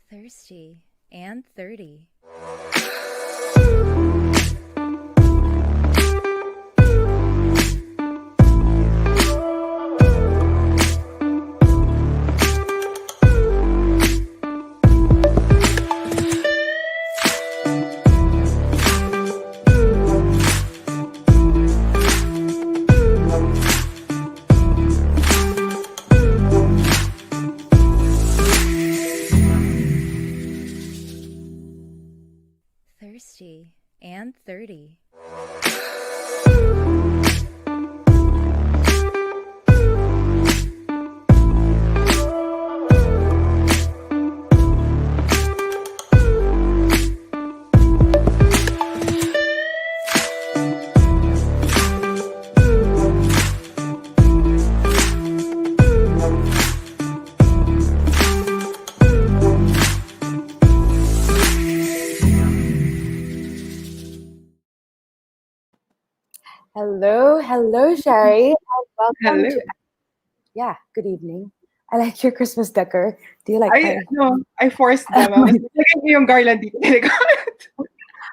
Thirsty and 30. Thirsty and 30. Hello, Shari. Welcome Hello. to good evening. I like your Christmas decor. Do you like I forced them. I was like, "Lagyan niyo yung garland dito."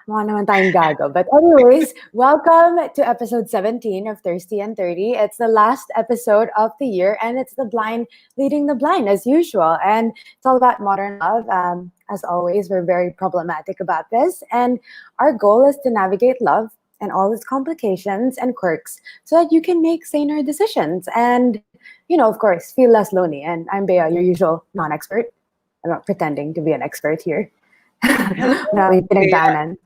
Mukha naman tayong gago. But anyways, welcome to episode 17 of Thirsty and 30. It's the last episode of the year, and it's the blind leading the blind as usual. And it's all about modern love. As always, we're very problematic about this. And our goal is to navigate love and all its complications and quirks so that you can make saner decisions and, of course, feel less lonely. And I'm Bea, your usual non-expert. I'm not pretending to be an expert here. No, pinagdaanan.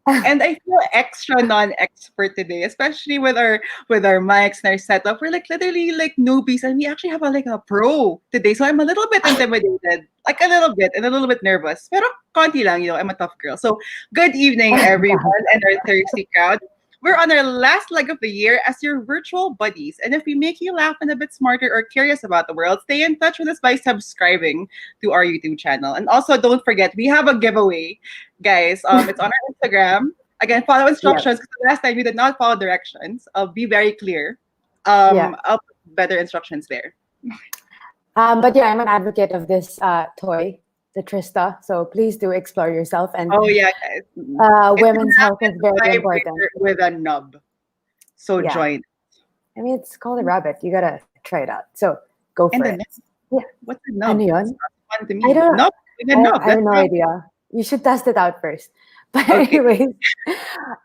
And I feel extra non-expert today, especially with our mics and our setup. We're like literally like newbies, and we actually have a pro today. So I'm a little bit intimidated, like a little bit, and a little bit nervous. Pero konti lang, I'm a tough girl. So good evening, everyone, and our thirsty crowd. We're on our last leg of the year as your virtual buddies. And if we make you laugh and a bit smarter or curious about the world, stay in touch with us by subscribing to our YouTube channel. And also, don't forget, we have a giveaway, guys. It's on our Instagram. Again, follow instructions. Because last time we did not follow directions. I'll be very clear. I'll put better instructions there. But I'm an advocate of this toy, the Trista. So please do explore yourself. And guys. Women's health is very important. With a nub. So join. I mean, it's called a rabbit. You gotta try it out. So go for it. Yeah. What's a nub? Ano yun? Fun to me. I don't know. I have no That's idea. You should test it out first. But Okay. anyways,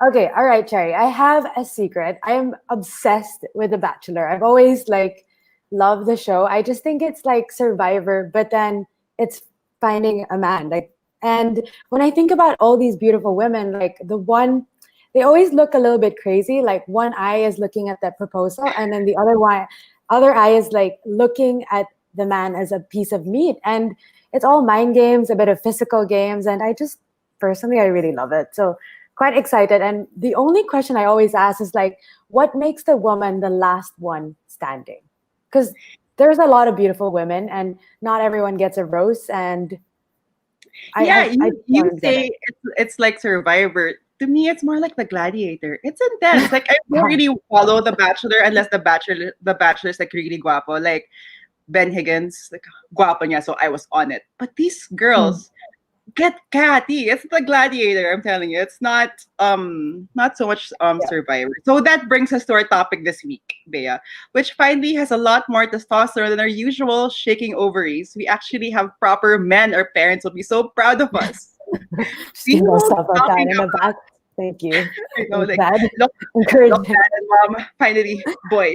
okay, all right, Cherry. I have a secret. I am obsessed with The Bachelor. I've always loved the show. I just think it's like Survivor, but then it's finding a man. And when I think about all these beautiful women, they always look a little bit crazy. Like one eye is looking at that proposal, and then the other eye is like looking at the man as a piece of meat. And it's all mind games, a bit of physical games, and personally, I really love it. So quite excited. And the only question I always ask is what makes the woman the last one standing? Because there's a lot of beautiful women, and not everyone gets a rose. And you say it's like Survivor. To me, it's more like The Gladiator. It's intense. Like I don't really follow The Bachelor unless the Bachelor's like really guapo. Like Ben Higgins, like guapo niya, so I was on it. But these girls get catty. It's The Gladiator, I'm telling you. It's not so much Survivor. So that brings us to our topic this week, Bea, which finally has a lot more testosterone than our usual shaking ovaries. We actually have proper men. Our parents will be so proud of us. See myself like that in the back. Thank you. I know, like look encouraging. dad and mom, finally, boy.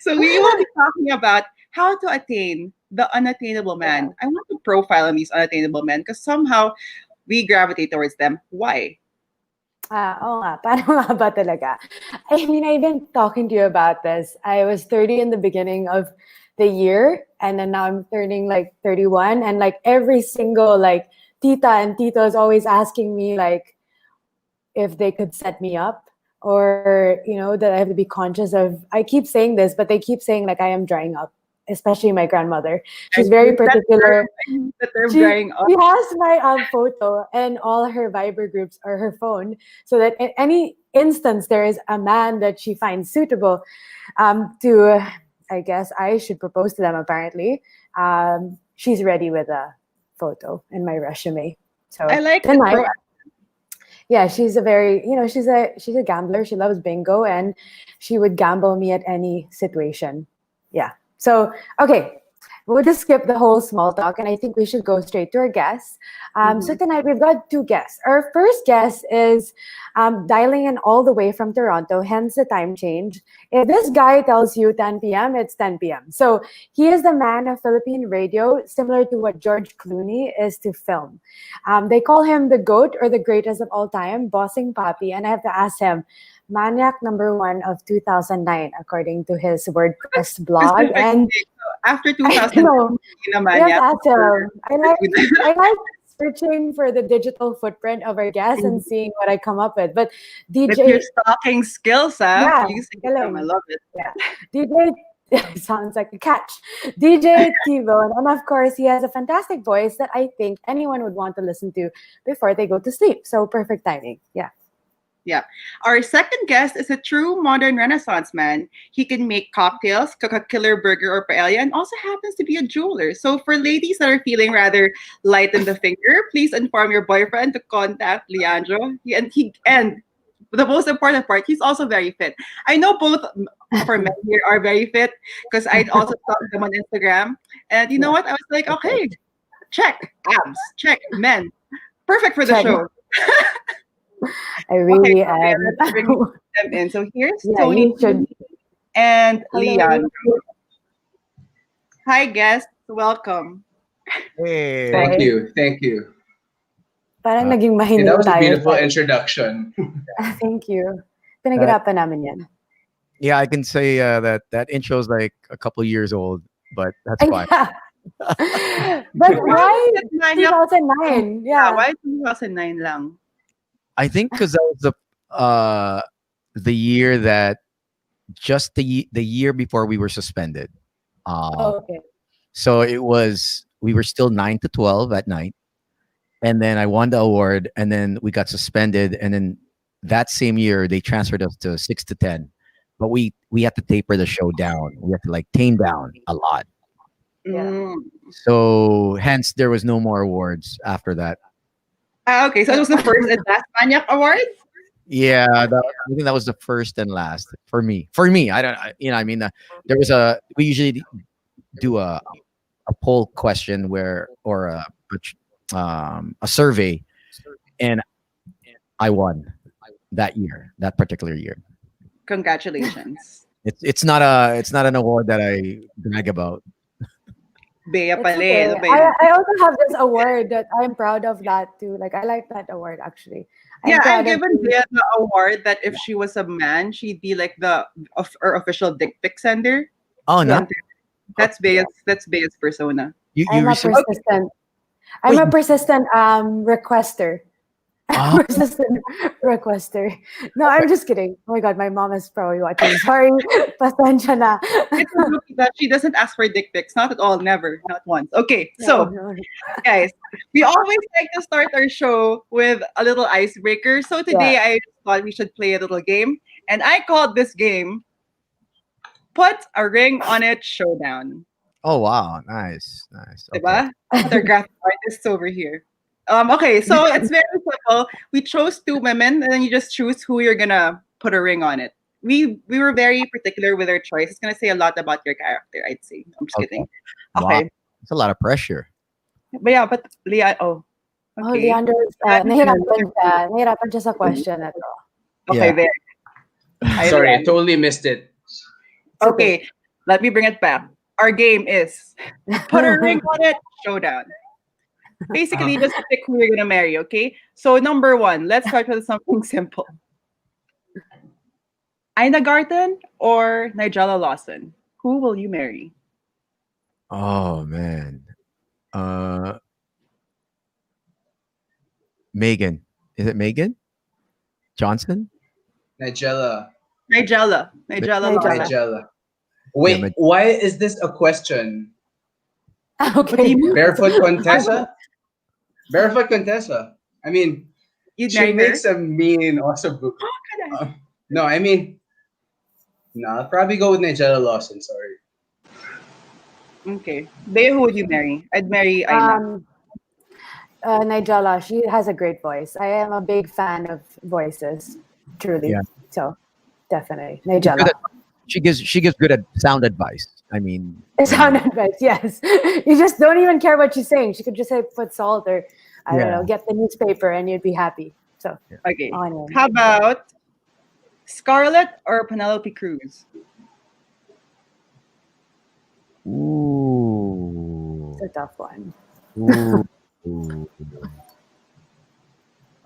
So we will be talking about how to attain the unattainable man. I want to profile on these unattainable men because somehow we gravitate towards them. Why? Oo nga. Paano nga ba talaga? I mean, I've been talking to you about this. I was 30 in the beginning of the year, and then now I'm turning 31, and every single tita and tito is always asking me if they could set me up, or that I have to be conscious of. I keep saying this, but they keep saying I am drying up, especially my grandmother. She's very particular. That they're drying up. She has my photo and all her Viber groups or her phone, so that in any instance there is a man that she finds suitable, to I guess I should propose to them apparently. she's ready with a photo in my resume. I So like it, tonight, bro. yeah, she's a very, she's a gambler. She loves bingo, and she would gamble me at any situation. Yeah. So, okay, we'll just skip the whole small talk, and I think we should go straight to our guests. So Mhm. tonight we've got two guests. Our first guest is dialing in all the way from Toronto, hence the time change. If this guy tells you 10 p.m., it's 10 p.m. So he is the man of Philippine radio, similar to what George Clooney is to film. They call him the GOAT, or the greatest of all time, Bossing Papi. And I have to ask him, Maniac number one of 2009, according to his WordPress blog. Specific And thing. So after I 2000 know, naman, you have yeah. to ask him. I like searching for the digital footprint of our guests and seeing what I come up with. But With your DJ, stalking skills, huh? yeah, Using them, I galing. love it. Yeah. DJ sounds like a catch. DJ T-Bone. And of course, he has a fantastic voice that I think anyone would want to listen to before they go to sleep. So perfect timing. Yeah. Yeah. Our second guest is a true modern Renaissance man. He can make cocktails, cook a killer burger or paella, and also happens to be a jeweler. So for ladies that are feeling rather light in the finger, please inform your boyfriend to contact Leandro. And the most important part, he's also very fit. I know both of our men here are very fit because I'd also stalk them on Instagram. And you know Yeah. what? I was like, okay, check abs, check men, perfect for the Check. show. I Okay, really so yeah, am. let's bring them in. So here's Yeah, Toni you should. and Hello. Leandro. Hi, guests. Welcome. Hey. Thank Hi. you. Thank you. Parang Uh, naging Yeah, that mahinig was a tayo. beautiful introduction. Thank you. that Pinaghirapan namin yan. yeah, I can say that intro is like a couple years old, but that's Ay, fine. yeah. But Why why was it Maniac? 2009? Yeah, Yeah. why 2009 lang? I think because that was the year that just the year before we were suspended. Uh, Oh, okay. so we were still 9 to 12 at night, and then I won the award, and then we got suspended, and then that same year they transferred us to 6 to 10, but we had to taper the show down. We had to like tame down a lot. Yeah. Mm. So hence there was no more awards after that. Okay, so it was the first and last Maniac Award? Yeah, I think that was the first and last for me. For me, I don't, I mean, there was we usually do a poll question or a survey, and I won that particular year. Congratulations. It's not an award that I brag about. Bea It's pala okay. eh. Ano ba yun? I also have this award that I'm proud of that too. Like I like that award actually. I'm Yeah, I've proud of given Bea the award that if she was a man, she'd be like our official dick pic sender. Oh no, Sender. That's Bea's persona. you I'm a recently. persistent. I'm Wait. a persistent requester. Oh, Persistent requester. No, I'm just kidding. Oh my god, my mom is probably watching. Sorry. Pasensya na. It's a rookie that she doesn't ask for dick pics. Not at all. Never. Not once. Okay, No, so no. guys, we always like to start our show with a little icebreaker. So today I thought we should play a little game, and I called this game "Put a Ring on It Showdown." oh wow, nice. Okay. Diba? Other graphic artists over here. Okay, so it's very simple. We chose two women, and then you just choose who you're gonna put a ring on it. We were very particular with our choice. It's gonna say a lot about your character, I'd say. I'm just Okay. kidding. Wow, Okay. it's a lot of pressure. But yeah, but Leah, oh, Oh, okay. Leandro, nahirapan siya sa question na to. Okay, Yeah. there. Hi, Sorry, I Leandro. totally missed it. Okay, let me bring it back. Our game is put a ring on it, showdown. Basically, just pick who you're gonna marry, okay? So number one, let's start with something simple. Ina Garten or Nigella Lawson? Who will you marry? Oh man. Megan. Is it Megan Johnson? Nigella. Nigella Lawson. Nigella. Wait, Yeah, why is this a question? What do Okay. you mean? Barefoot Contessa? Barefoot Contessa. I mean, You'd she marry her? makes a mean also. No, I mean, no, I'll probably go with Nigella Lawson. Sorry. Okay. Bea, who would you marry? I'd marry Aina. Um, Nigella, she has a great voice. I am a big fan of voices, truly. Yeah, So definitely she's good Nigella. at, she gives good at sound advice. I mean, Sound advice, yes. You just don't even care what she's saying. She could just say put salt or I don't yeah. know, get the newspaper and you'd be happy. So Okay. on How about Scarlett or Penelope Cruz? Ooh, it's a tough one. ooh, ooh.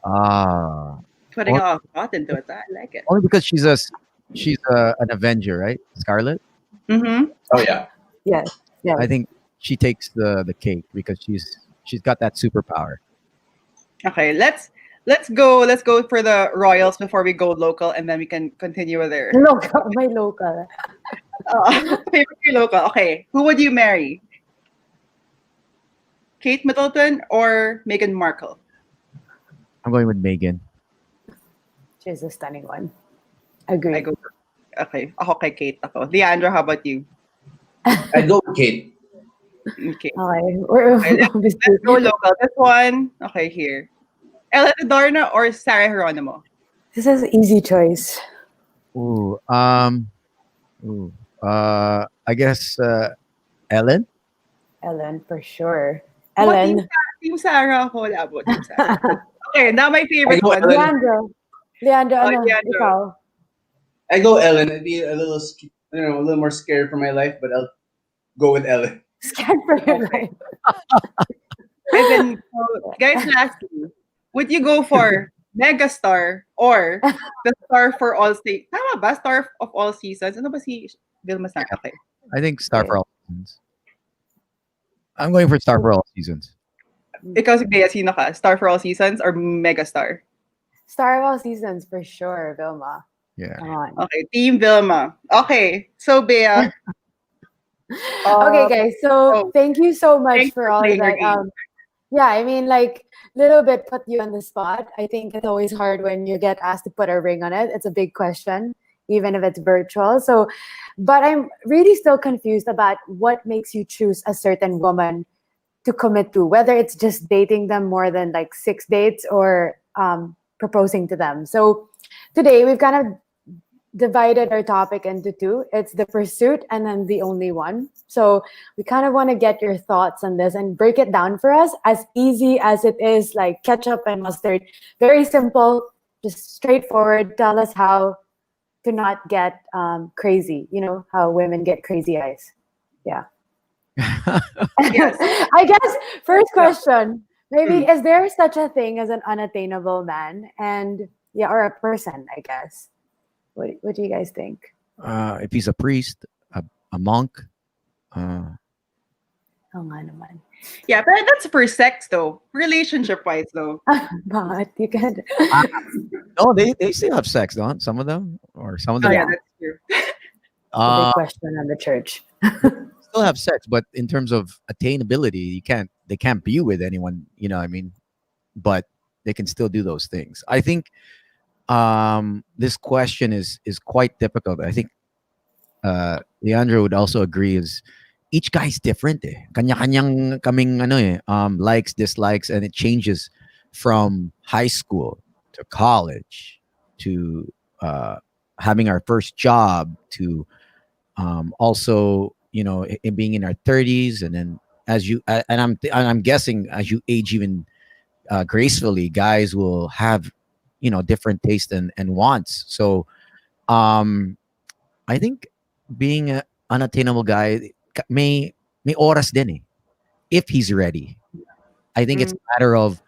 Ah, Putting only, a lot of thought into it. I like it. only because she's an Avenger, right? Scarlet. Mm-hmm. Oh yeah. Yes. Yes. I think she takes the cake because she's got that superpower. Okay, let's go for the royals before we go local, and then we can continue with their Local, my local. favorite local. Okay, who would you marry? Kate Middleton or Meghan Markle? I'm going with Megan. She's a stunning one. I Agree. go. Okay, ako kay Kate ako. Leandro, how about you? I'd go with Kate. Okay, Okay. We're okay obviously let's go local. This one, okay, here. Ellen Adorno or Sarah Geronimo? this is an easy choice. Ooh, ooh, I guess Ellen. Ellen for sure. Ako, Ellen. Team Sarah ako. Wala po, Team Sarah. Okay, now my favorite I go one. Ellen. Leandro, Oh, ano, Leandro. ikaw? I go Ellen. I'd be a little, a little more scared for my life, but I'll go with Ellen. Scared for your Okay. life. And then, guys, lastly, would you go for megastar or the star for all seasons? Tama ba? Star of all seasons? Ano ba si Vilma San? Okay. I think Star for all seasons. I'm going for Star for all seasons. Ikaw si Bea, sino ka? Star for all seasons or megastar? Star of all seasons for sure, Vilma. Yeah. Come on. Okay, Team Vilma. Okay, so Bea. Okay, guys. So oh, thank you so much thanks for for all of playing our that. game. Yeah, I mean, like, little bit put you on the spot. I think it's always hard when you get asked to put a ring on it. It's a big question, even if it's virtual. So, but I'm really still confused about what makes you choose a certain woman to commit to, whether it's just dating them more than like 6 dates or proposing to them. So today we've kind of divided our topic into two. It's the pursuit and then the only one. So we kind of want to get your thoughts on this and break it down for us as easy as it is, like ketchup and mustard. Very simple, just straightforward. Tell us how to not get crazy. You know, how women get crazy eyes. Yeah. Yes. I guess first question, maybe Mm. is there such a thing as an unattainable man? And yeah, or a person, I guess. What do you guys think? If he's a priest, a monk, uh, Oh nga naman. Yeah, but that's for sex though. Relationship-wise though. But you can no, they still have sex, don't some of them, or some of Oh them yeah, Yeah. that's true. the big uh, question on the church. still have sex, but in terms of attainability, they can't be with anyone. You know, what I mean, but they can still do those things. I think this question is quite difficult. I think Leandro would also agree is each guy's different eh. Kanya-kanyang kaming ano eh, likes, dislikes, and it changes from high school to college to having our first job to also, you know, in being in our 30s, and then as you and I'm guessing as you age even gracefully, guys will have, you know, different tastes and wants. So I think being an unattainable guy may oras din eh, if he's ready. I think it's Mm. a matter of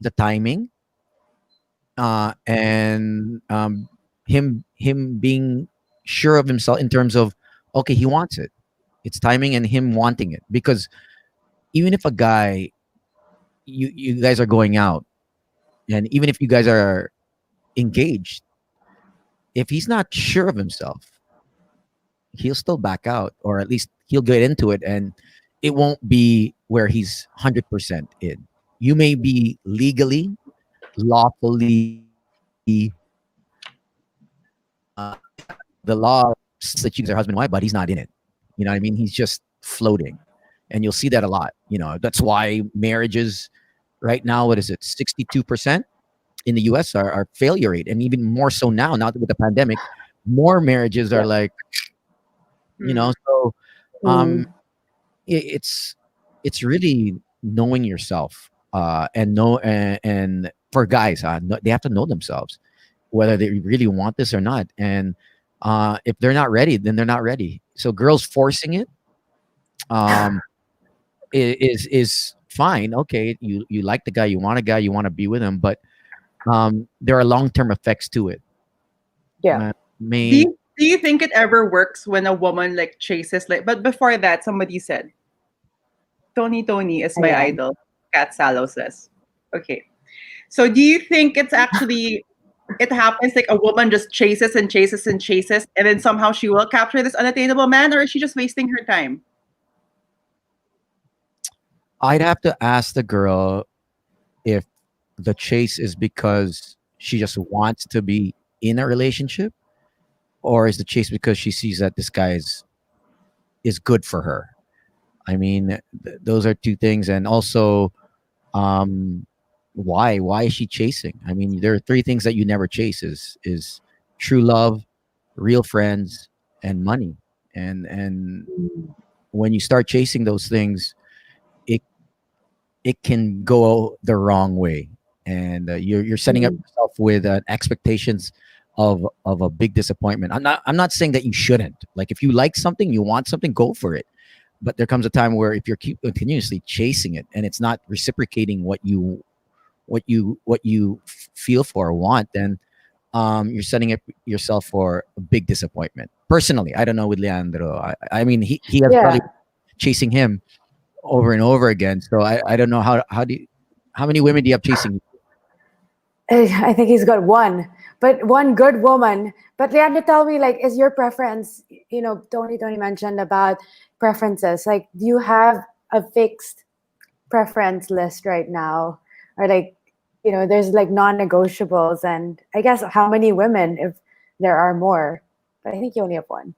the timing and him being sure of himself in terms of okay, he wants it. It's timing and him wanting it, because even if a guy, you guys are going out, and even if you guys are engaged, if he's not sure of himself, he'll still back out, or at least he'll get into it, and it won't be where he's 100% in. You may be legally, lawfully, the law says that you guys are husband and wife, but he's not in it. You know what I mean? He's just floating, and you'll see that a lot. That's why marriages right now, what is it, 62% in the US are failure rate, and even more so now with the pandemic, more marriages are Yeah. like, Mm. so um Mm. it's really knowing yourself, and know and for guys, they have to know themselves whether they really want this or not, and if they're not ready, then they're not ready. So girls forcing it, um is fine. Okay, you like the guy, you want a guy, you want to be with him, but there are long-term effects to it. Yeah. Do May you, do you think it ever works when a woman like chases like? But before that, somebody said, Tony is my Ayan. idol. Kat Salo says. Okay. So do you think it's actually it happens like a woman just chases and chases and chases, and then somehow she will capture this unattainable man, or is she just wasting her time? I'd have to ask the girl if the chase is because she just wants to be in a relationship, or is the chase because she sees that this guy is good for her. I mean, those are two things. And also, um why is she chasing? I mean, there are three things that you never chase: is true love, real friends, and money. And Mm. when you start chasing those things, it it can go the wrong way, and you're setting up Mm. yourself with expectations of a big disappointment. I'm not saying that you shouldn't. Like, if you like something, you want something, go for it. But there comes a time where if you're keep continuously chasing it and it's not reciprocating what you feel for or want, then you're setting up yourself for a big disappointment. Personally, I don't know with Leandro. I mean, he has Yeah. probably chasing him over and over again. So I don't know how many women do you have chasing you? I think he's got one, but one good woman. But Leandro, tell me, like, is your preference? Tony mentioned about preferences. Like, do you have a fixed preference list right now, or like, there's like non-negotiables, and I guess how many women, if there are more? But I think you only have one.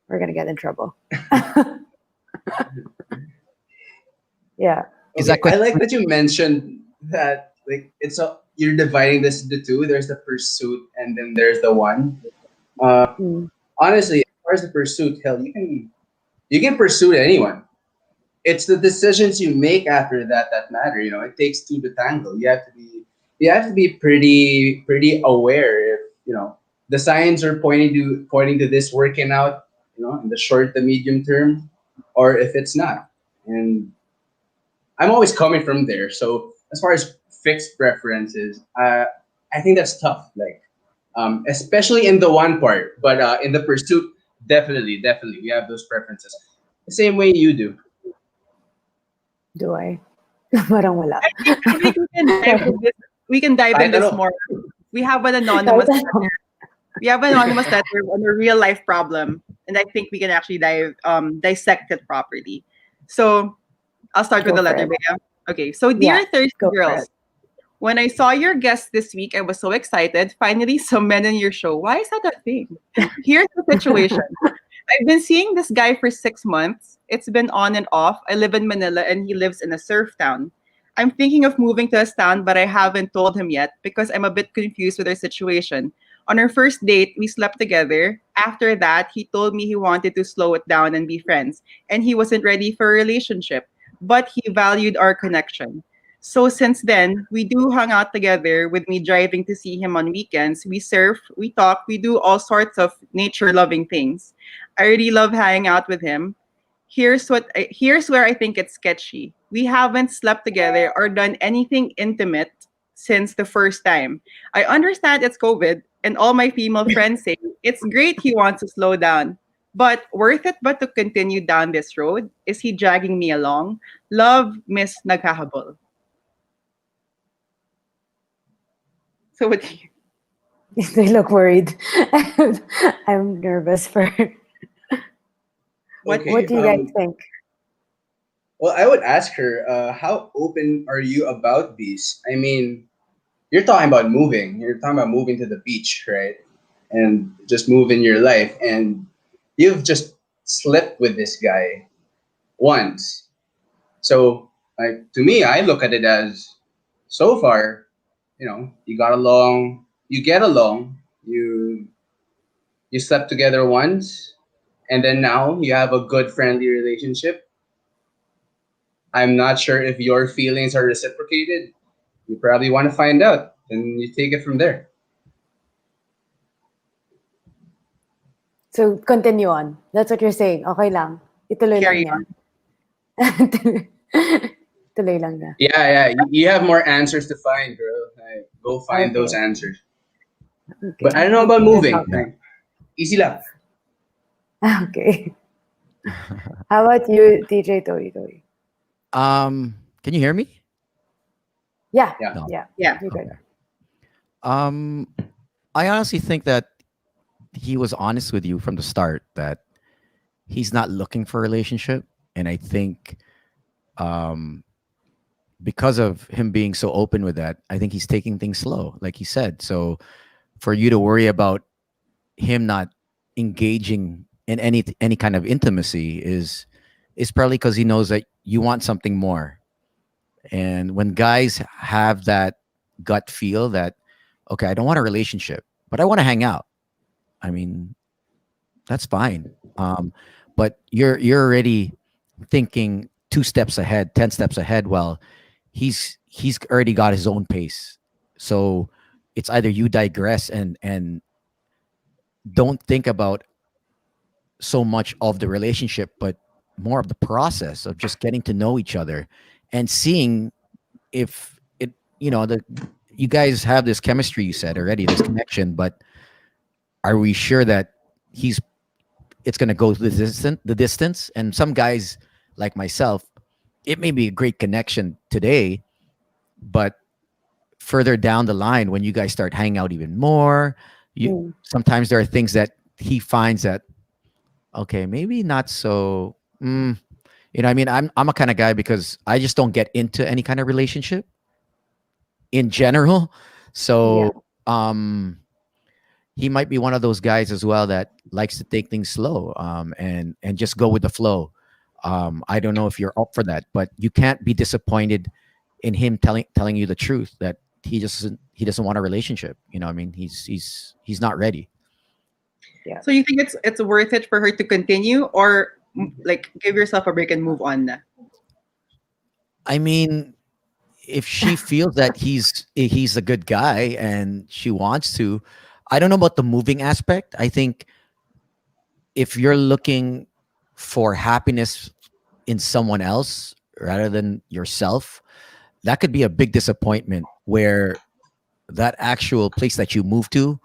We're gonna get in trouble. Yeah. Is Okay, that I question? like that you mentioned that like you're dividing this into two. There's the pursuit and then there's the one. Uh, Mm. Honestly, as far as the pursuit, hell, you can pursue anyone. It's the decisions you make after that matter. It takes two to tango. You have to be pretty aware if the signs are pointing to this working out, in the short to medium term, or if it's not. And I'm always coming from there. So as far as fixed preferences, I think that's tough. Like, especially in the one part, but in the pursuit, definitely, we have those preferences. The same way you do. Do I? Parang wala. I think we can dive in this. We can dive in Kahit this ano. more. We have an Kahit anonymous. ano. We have an anonymous letter on a real life problem, and I think we can actually dissect it properly. So I'll start with Go the for letter, it. Bea. Okay, so Yeah, dear thirsty go for it. girls, when I saw your guest this week, I was so excited. Finally, some men in your show. Why is that a thing? Here's the situation. I've been seeing this guy for 6 months. It's been on and off. I live in Manila and he lives in a surf town. I'm thinking of moving to his town, but I haven't told him yet because I'm a bit confused with our situation. On our first date, we slept together. After that, he told me he wanted to slow it down and be friends, and he wasn't ready for a relationship, but he valued our connection. So since then, we do hang out together with me driving to see him on weekends. We surf, we talk, we do all sorts of nature loving things. I really love hanging out with him. Here's where I think it's sketchy. We haven't slept together or done anything intimate since the first time. I understand it's COVID and all my female friends say it's great he wants to slow down. But worth it but to continue down this road? Is he dragging me along? Love, Miss Naghahabol. So what do you They look worried. I'm nervous for. what do What Okay. you do you guys think? Well, I would ask her, how open are you about these? I mean, you're talking about moving. You're talking about moving to the beach, right? And just moving your life, and you've just slept with this guy. once. So, like to me, I look at it as so far, you got along, you get along, you slept together once, and then now you have a good friendly relationship. I'm not sure if your feelings are reciprocated. You probably want to find out, and you take it from there. So continue on. That's what you're saying. Okay lang. Ituloy lang Carry niya. on. Tuloy lang niya. Yeah, yeah. You have more answers to find, girl. Like, go find those Okay. answers. Okay. But I don't know We'll about figure it moving. out. Yeah. Like, easy lang. Okay. How about you, DJ Tori? Can you hear me? Yeah. Yeah. No. Yeah. Yeah. You're good. Okay. Um, I honestly think that he was honest with you from the start that he's not looking for a relationship, and I think um, because of him being so open with that, I think he's taking things slow, like he said. So for you to worry about him not engaging in any kind of intimacy is probably because he knows that you want something more. And when guys have that gut feel that, okay, I don't want a relationship, but I want to hang out. I mean, that's fine. But you're already thinking 2 steps ahead, 10 steps ahead. Well, he's already got his own pace. So it's either you digress and don't think about so much of the relationship, but more of the process of just getting to know each other and seeing if it, the you guys have this chemistry. You said already this connection, but are we sure that he's it's going to go the distance? And some guys like myself, it may be a great connection today, but further down the line when you guys start hanging out even more, you Mm. sometimes there are things that he finds that okay, maybe not so. I mean, I'm a kind of guy because I just don't get into any kind of relationship in general. Yeah. So he might be one of those guys as well that likes to take things slow and just go with the flow. I don't know if you're up for that, but you can't be disappointed in him telling you the truth that he doesn't want a relationship. I mean, he's not ready. Yeah. So you think it's worth it for her to continue, or like give yourself a break and move on? I mean, if she feels that he's a good guy and she wants to, I don't know about the moving aspect. I think if you're looking for happiness in someone else rather than yourself, that could be a big disappointment where that actual place that you move to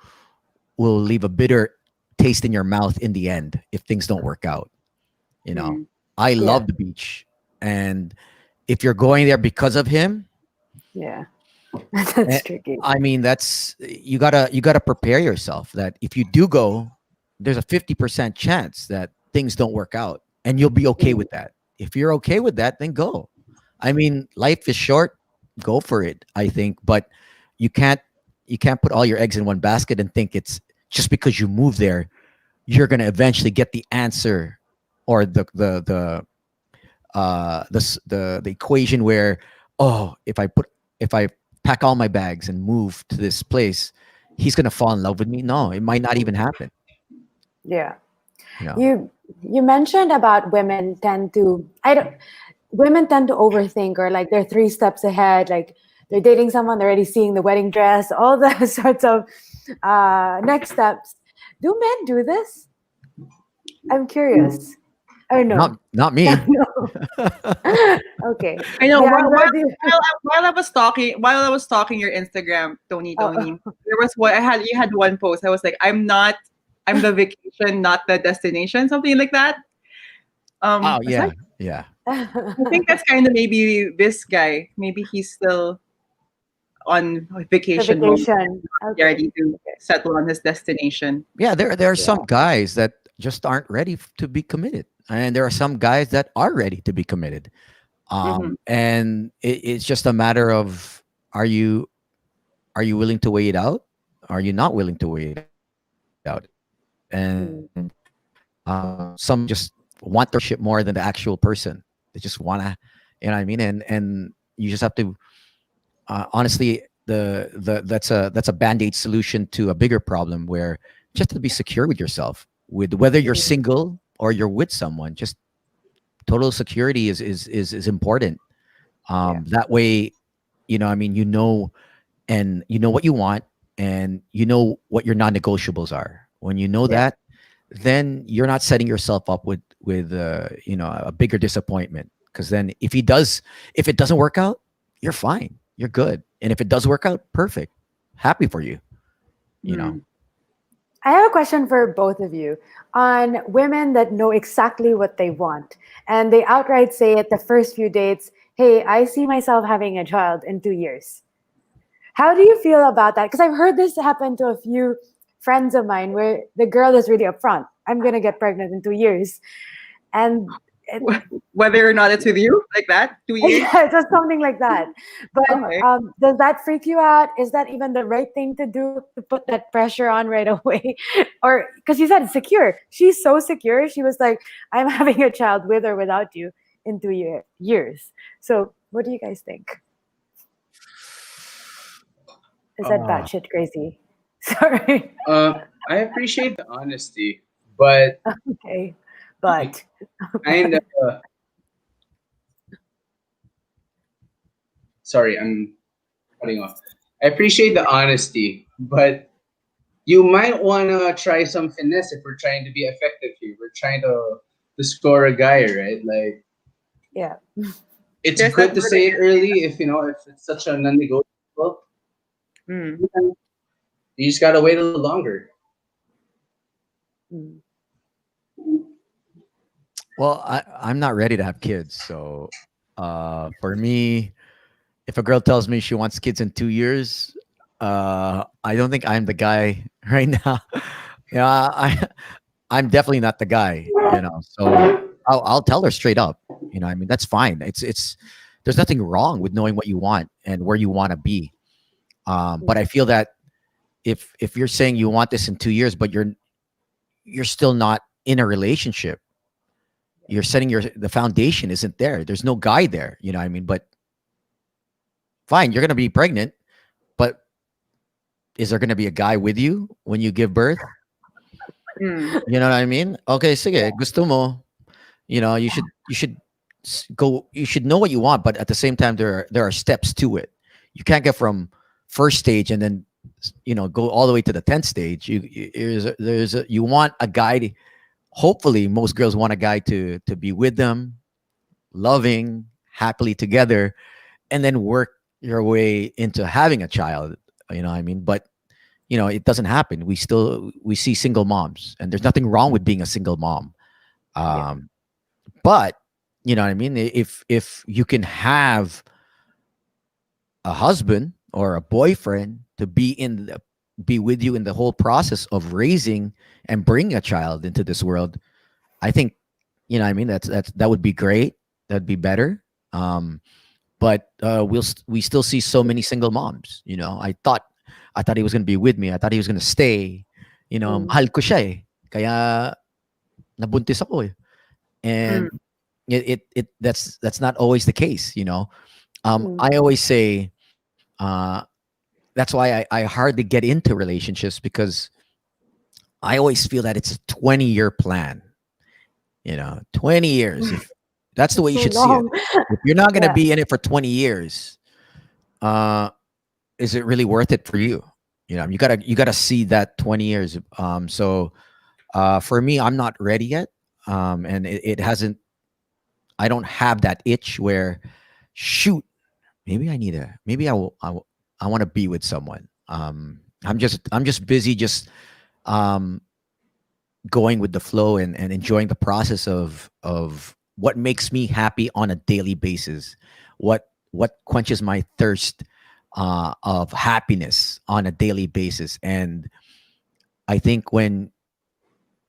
will leave a bitter taste in your mouth in the end if things don't work out. You know, Mm. I Yeah. love the beach. And if you're going there because of him, Yeah. eh, That's tricky. I mean, that's you gotta prepare yourself that if you do go, there's a 50% chance that things don't work out, and you'll be okay Mm. with that. If you're okay with that, then go. I mean, life is short. Go for it. I think, but you can't you can't put all your eggs in one basket and think it's just because you move there, you're gonna eventually get the answer or the equation where if I pack all my bags and move to this place, he's gonna fall in love with me. No, it might not even happen. Yeah. You know. You mentioned about women tend to overthink, or like they're 3 steps ahead, like they're dating someone, they're already seeing the wedding dress, all the sorts of next steps. Do men do this? I'm curious. Or no? Not me. No. Okay. I know. Yeah, where do you... While I was stalking your Instagram, Tony, Oh, there was what you had one post. I was like, I'm the vacation, not the destination, something like that. Oh Aside, yeah, yeah. I think that's kind of maybe this guy. Maybe he's still on the vacation mode, vacation. Okay. ready to Okay. settle on his destination. Yeah, there are some Yeah. guys that just aren't ready to be committed, and there are some guys that are ready to be committed. Hmm. And it's just a matter of are you are you willing to wait it out? Are you not willing to wait it out? And Mm. some just fall in love want the relationship more than the actual person. They just want to, you know what I mean? And you just have to, honestly, that's a band-aid solution to a bigger problem, where just to be secure with yourself, with whether you're Mm. single or you're with someone, just total security is important. Yeah. That way, I mean, and you know what you want, and you know what your non-negotiables are. When you know Yeah. that, then you're not setting yourself up with a bigger disappointment. Because then if it doesn't work out, you're fine, you're good. And if it does work out, perfect, happy for you. You know. Mm. I have a question for both of you on women that know exactly what they want and they outright say at the first few dates, "Hey, I see myself having a child in 2 years." How do you feel about that? Because I've heard this happen to a few friends of mine where the girl is really upfront. "I'm going to get pregnant in 2 years." And it, Whether or not it's with you, like that, 2 years. yeah, just something like that. But Okay. does that freak you out? Is that even the right thing to do, to put that pressure on right away? Or because you said it's secure. She's so secure. She was like, "I'm having a child with or without you in 2 years." So what do you guys think? Is that Uh, batshit crazy? Sorry. I appreciate the honesty, but Okay. But kind of sorry, I'm cutting off. I appreciate the honesty, but you might want to try some finesse if we're trying to be effective here. We're trying to score a guy, right? Like yeah. it's There's that good to word say it again. early if it's such a non-negotiable. Mm. You just gotta wait a little longer. Mm. Well, I'm not ready to have kids, so for me, if a girl tells me she wants kids in 2 years, I don't think I'm the guy right now. Yeah, I'm definitely not the guy. So I'll tell her straight up. I mean, that's fine. It's there's nothing wrong with knowing what you want and where you want to be. But I feel that if you're saying you want this in 2 years, but you're still not in a relationship, you're setting the foundation isn't there. There's no guy there. You know what I mean? But fine, you're gonna be pregnant, but is there gonna be a guy with you when you give birth? Mm. You know what I mean? Okay, sige, gusto mo. You should know what you want, but at the same time, there are steps to it. You can't get from first stage and then go all the way to the 10th stage. You want a guy hopefully most girls want a guy to be with them, loving, happily together, and then work your way into having a child. You know what I mean? But it doesn't happen. We see single moms, and there's nothing wrong with being a single mom. Yeah. Um, but you know what I mean? If you can have a husband or a boyfriend to be with you in the whole process of raising and bringing a child into this world, I think I mean that would be great. That'd be better. But we still see so many single moms. I thought he was gonna be with me. I thought he was gonna stay. Mm. Mahal ko siya eh. Kaya nabuntis ako eh. And Mm. that's not always the case. Mm. I always say that's why I hardly get into relationships, because I always feel that it's a 20-year plan. 20 years. If that's the way you Too should see it. long. If you're not going to Yeah. be in it for 20 years, is it really worth it for you? You gotta see that 20 years. So for me, I'm not ready yet. And it hasn't, I don't have that itch where, shoot, maybe I want to be with someone. I'm just busy, just um, going with the flow, and enjoying the process of what makes me happy on a daily basis, what quenches my thirst of happiness on a daily basis. And I think when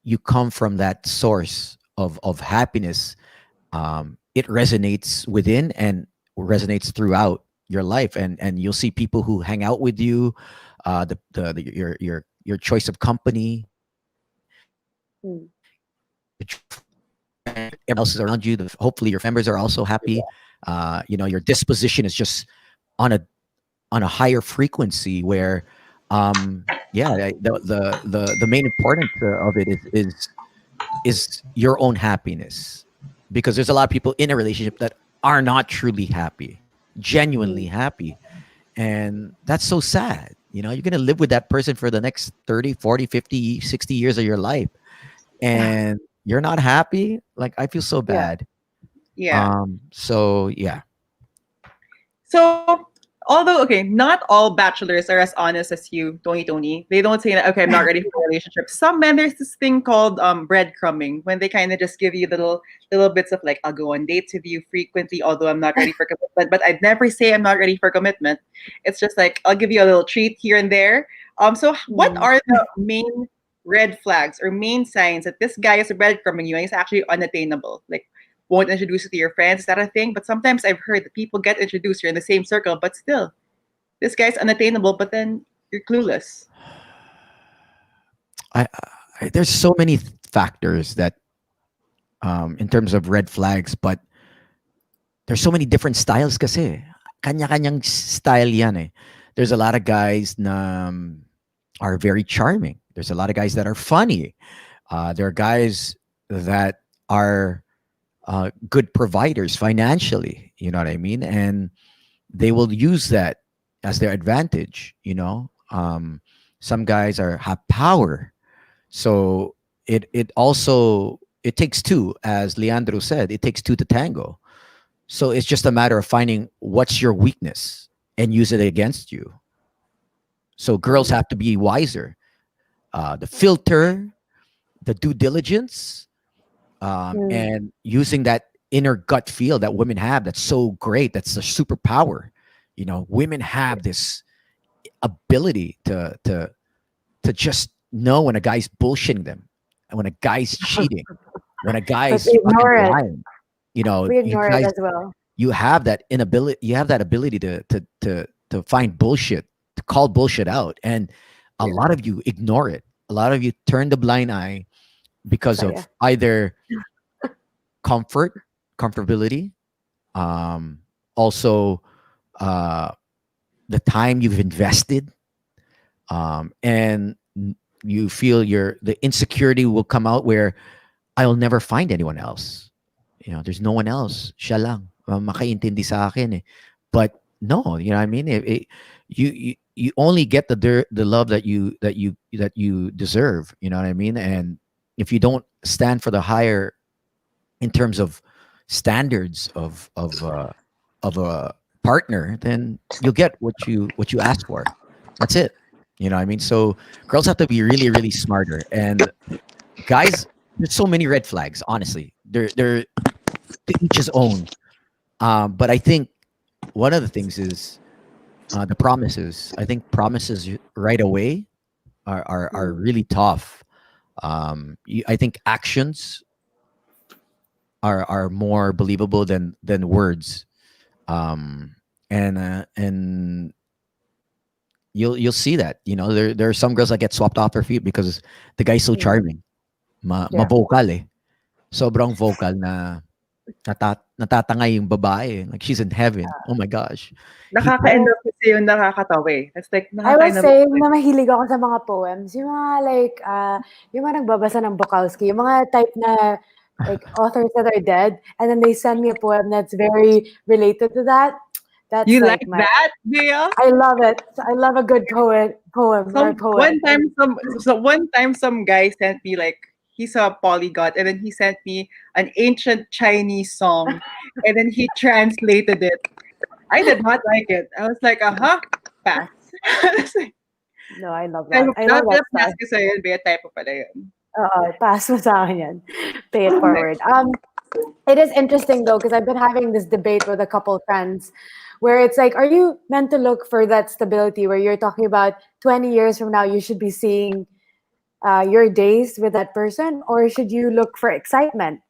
you come from that source of happiness, it resonates within and resonates throughout your life. And you'll see people who hang out with you, your choice of company, Mm. your choice of friends, everyone else is around you. Hopefully, your family members are also happy. Your disposition is just on a higher frequency where, the main importance of it is your own happiness, because there's a lot of people in a relationship that are not truly happy, genuinely happy, and that's so sad. You're going to live with that person for the next 30, 40, 50, 60 years of your life, and you're not happy. Like, I feel so Yeah. bad. Yeah. So yeah. So, although, okay, not all bachelors are as honest as you, Tony. They don't say that, okay, I'm not ready for a relationship. Some men, there's this thing called breadcrumbing, when they kind of just give you little bits of like, I'll go on dates with you frequently, although I'm not ready for commitment. But I'd never say I'm not ready for commitment. It's just like, I'll give you a little treat here and there. So what are the main red flags or main signs that this guy is breadcrumbing you and he's actually unattainable? Like, won't introduce you to your friends. Is that a thing? But sometimes I've heard that people get introduced, you're in the same circle, but still, this guy's unattainable, but then you're clueless. There's so many factors that, in terms of red flags, but there's so many different styles kasi. Kanya-kanyang style yan eh. There's a lot of guys na are very charming. There's a lot of guys that are funny. There are guys that are good providers financially, you know what I mean? And they will use that as their advantage, some guys have power. So it also, it takes two, as Leandro said, it takes two to tango. So it's just a matter of finding what's your weakness and use it against you. So girls have to be wiser. The filter, the due diligence, and using that inner gut feel that women have, that's so great, that's a superpower. Women have this ability to just know when a guy's bullshitting them, and when a guy's cheating, when a But guy's we fucking ignore it. lying. We You ignore it guys, as well. you have that inability, you have that ability to find bullshit, to call bullshit out, and a lot of you ignore it. A lot of you turn the blind eye because So yeah. of either comfortability, also the time you've invested, and you feel the insecurity will come out where I'll never find anyone else. There's no one else. Siya lang makaintindi sa akin eh. But no, you know what I mean. You only get the love that you deserve. You know what I mean. And if you don't stand for the higher, in terms of standards of a partner, then you'll get what you ask for. That's it. You know what I mean? So girls have to be really, really smarter. And guys, there's so many red flags, honestly. They're to each his own. But I think one of the things is the promises. I think promises right away are really tough. I think actions are more believable than words. And you'll see that. There are some girls that get swapped off their feet because the guy's so charming, Yeah. vocal eh, sobrang vocal na natatangay yung babae, like she's in heaven. Oh my gosh. Nakaka-end up kasi yung nakakatawa eh. That's like, I was nakaka-end up. saying na mahilig ako sa mga poems. Yung mga like, yung mga nagbabasa ng Bukowski. Yung mga type na like authors that are dead. And then they send me a poem that's very related to that. That's You like like that, Bea? I love it. I love a good poem or poet. One time some guy sent me like, he's a polyglot, and then he sent me an ancient Chinese song, and then he translated it. I did not like it. I was like, pass. No, I love that. I love that Pass stuff. ko sa'yo yun, Bea, type mo pala yun. Pass mo sa akin yan. Pay it forward. It is interesting though, because I've been having this debate with a couple of friends where it's like, are you meant to look for that stability where you're talking about 20 years from now, you should be seeing your days with that person, or should you look for excitement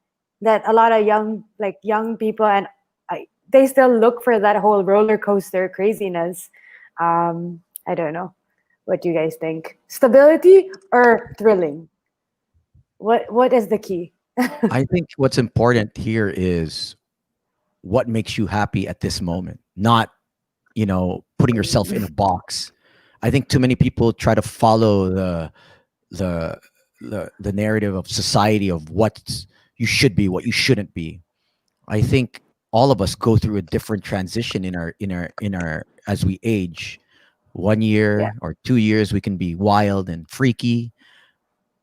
that a lot of young people and they still look for that whole roller coaster craziness. I don't know. What do you guys think? Stability or thrilling? What is the key? I think what's important here is what makes you happy at this moment, not, putting yourself in a box. I think too many people try to follow the the narrative of society of what you should be, what you shouldn't be. I think all of us go through a different transition in our as we age. One Yeah. year or 2 years, we can be wild and freaky.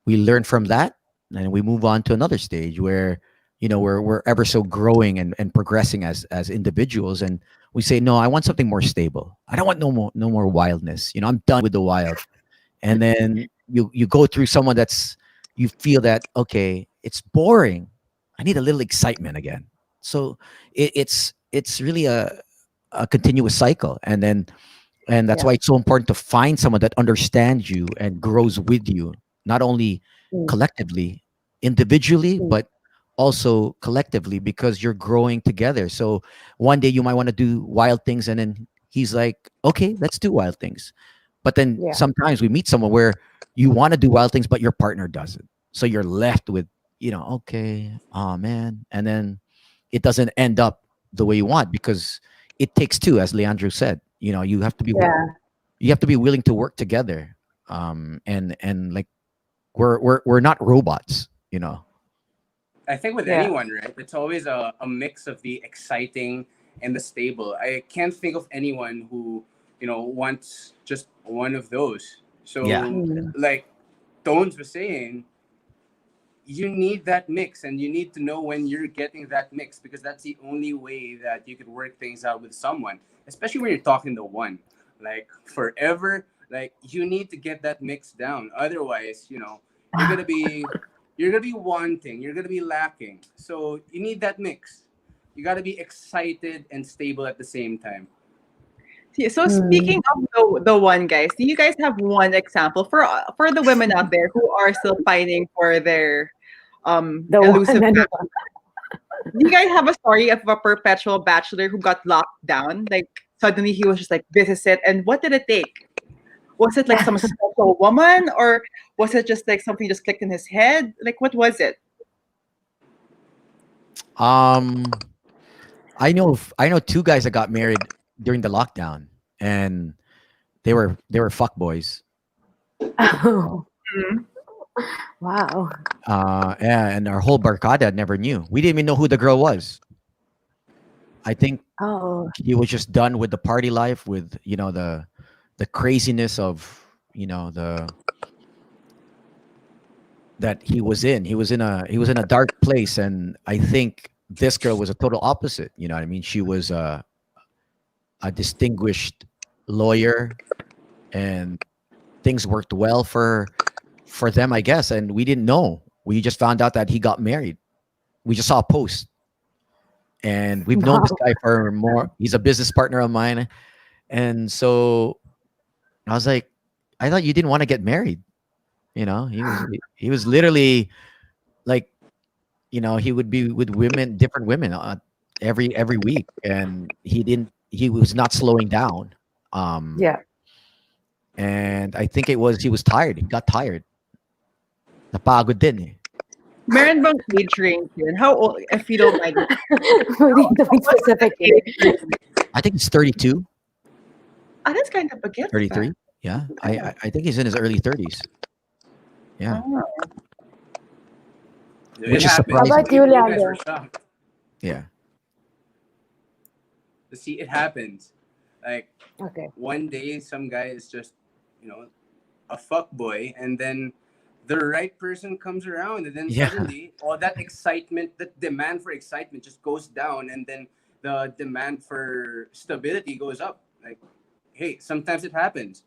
We learn from that, and we move on to another stage where we're ever so growing and progressing as individuals, and we say, no, I want something more stable. I don't want no more wildness. I'm done with the wild. And then you go through someone that's, you feel that, okay, it's boring, I need a little excitement again. So it's really a continuous cycle. And that's Yeah. why it's so important to find someone that understands you and grows with you, not only Mm, collectively, individually, mm, but also collectively, because you're growing together. So one day you might want to do wild things, and then he's like, okay, let's do wild things. But then yeah. sometimes we meet someone where you want to do wild things, but your partner doesn't. So you're left with, okay, oh man. And then it doesn't end up the way you want, because it takes two, as Leandro said. Yeah. You have to be willing to work together. And like, we're not robots. I think with Yeah. anyone, right? It's always a mix of the exciting and the stable. I can't think of anyone who, wants just one of those. Yeah. So, Mm, like Tones was saying, you need that mix, and you need to know when you're getting that mix, because that's the only way that you could work things out with someone, especially when you're talking to one like forever. Like, you need to get that mix down, otherwise, you're gonna be you're gonna be wanting, you're gonna be lacking. So you need that mix. You got to be excited and stable at the same time. Yeah, so speaking mm. of the one, guys, do you guys have one example for the women out there who are still fighting for their The one elusive? and the Do you guys have a story of a perpetual bachelor who got locked down? Like suddenly he was just like, this is it. And what did it take? Was it like some special woman, or was it just like something just clicked in his head? Like what was it? Um, I know two guys that got married during the lockdown, and they were fuck boys. Oh, Mhm. wow. Yeah, and our whole barcada never knew. We didn't even know who the girl was. I think Oh, he was just done with the party life, with the craziness of the that he was in. He was in a dark place, and I think this girl was a total opposite. You know what I mean? She was a distinguished lawyer, and things worked well for them, I guess. And we didn't know. We just found out that he got married. We just saw a post, and we've known this wow. guy for more. He's a business partner of mine, and so I was like, I thought you didn't want to get married. He was literally like, he would be with women, different women, every week, and he was not slowing down. Um, Yeah. and I think he was tired. He got tired. Napagod din eh. Meron bang age range yun? How old, if you don't mind? We need to be What's the specific here. age range? I think he's 32, Ah, that's kind of a get back. 33. Yeah, I think he's in his early 30s. Yeah, Oh. It which is happens. How surprising. about you, You guys Leandro? were shocked. Yeah, See, it happens. Like, Okay. one day some guy is just, you know, a fuck boy, and then the right person comes around, and then yeah. suddenly all that excitement, that demand for excitement just goes down, and then the demand for stability goes up. Like, hey, sometimes it happens.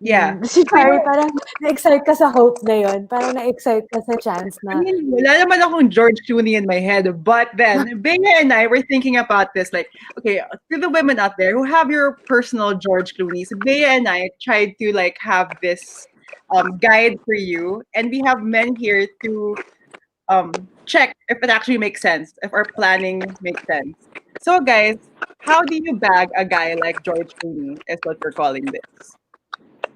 Yeah. Si Carrie, parang na-excite ka sa hope na yun. Parang na-excite ka sa chance I na, mean, wala naman akong George Clooney in my head. But then, Bea and I were thinking about this. Like, okay, to the women out there who have your personal George Clooney, so Bea and I tried to like have this guide for you, and we have men here to check if it actually makes sense, if our planning makes sense. So, guys, how do you bag a guy like George Clooney? Is what we're calling this.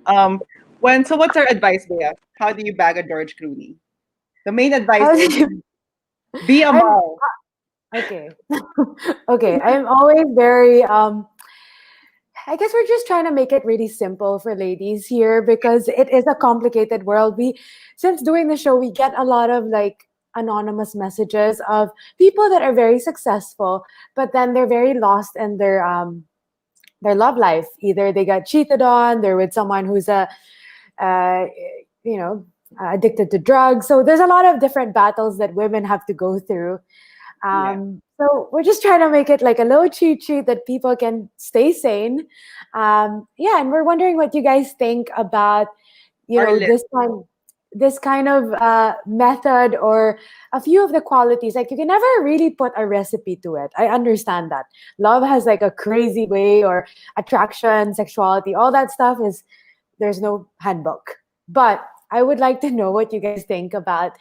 Um, what's our advice, Bea? How do you bag a George Clooney? The main advice How do is you? be a I'm mom. okay. Okay, I'm always very I guess we're just trying to make it really simple for ladies here because it is a complicated world. We since doing the show we get a lot of like anonymous messages of people that are very successful but then they're very lost in their love life. Either they got cheated on, they're with someone who's a uh, you know, addicted to drugs. So there's a lot of different battles that women have to go through. Yeah. So we're just trying to make it like a little cheat sheet that people can stay sane. Yeah, and we're wondering what you guys think about, Our list. this kind of method or a few of the qualities. Like you can never really put a recipe to it. I understand that love has like a crazy way, or attraction, sexuality, all that stuff is there's no handbook. But I would like to know what you guys think about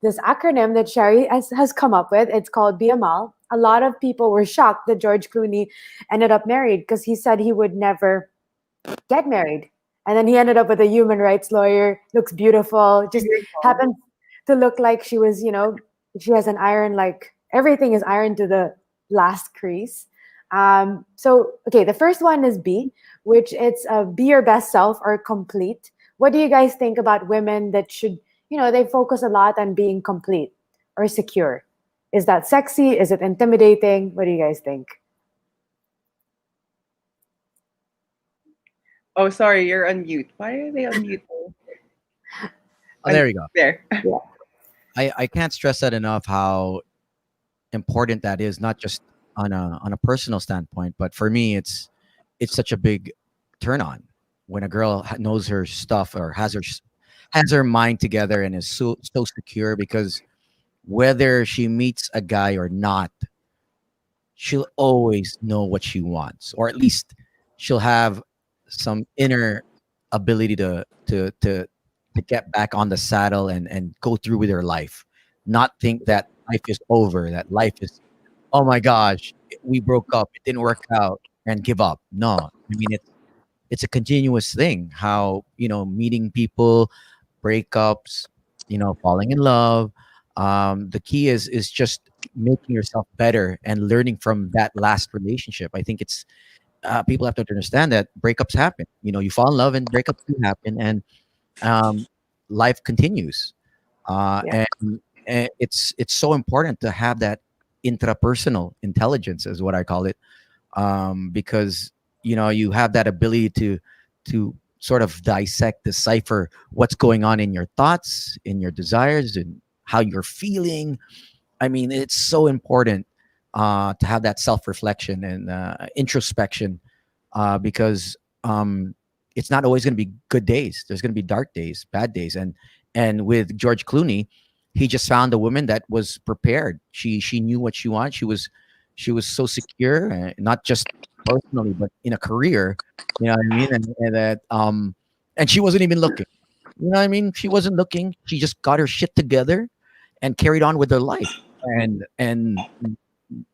this acronym that Sherry has come up with. It's called BML. A lot of people were shocked that George Clooney ended up married because he said he would never get married. And then he ended up with a human rights lawyer, looks beautiful, just happens to look like she was, she has an iron, like everything is iron to the last crease. So, okay, the first one is B, which it's be your best self or complete. What do you guys think about women that should, they focus a lot on being complete or secure? Is that sexy? Is it intimidating? What do you guys think? Oh, sorry, you're on mute. Why are they on mute? Oh, there you go. There. Yeah. I can't stress that enough how important that is, not just on a personal standpoint, but for me it's such a big turn on when a girl knows her stuff or has her mind together and is so secure, because whether she meets a guy or not, she'll always know what she wants, or at least she'll have some inner ability to get back on the saddle and go through with her life, not think that life is over, that life is, oh my gosh, we broke up, it didn't work out, and give up. No, I mean it's a continuous thing. How, meeting people, breakups, falling in love. The key is just making yourself better and learning from that last relationship. I think it's people have to understand that breakups happen. You fall in love and breakups do happen, and um, life continues. Yeah. And it's so important to have that intrapersonal intelligence, is what I call it, because you have that ability to sort of dissect, decipher what's going on in your thoughts, in your desires, and how you're feeling. I mean, it's so important to have that self-reflection and introspection, because it's not always going to be good days. There's going to be dark days, bad days, and with George Clooney, he just found a woman that was prepared. She knew what she wanted. She was so secure, not just personally, but in a career. You know what I mean? And she wasn't even looking. You know what I mean? She wasn't looking. She just got her shit together and carried on with her life. And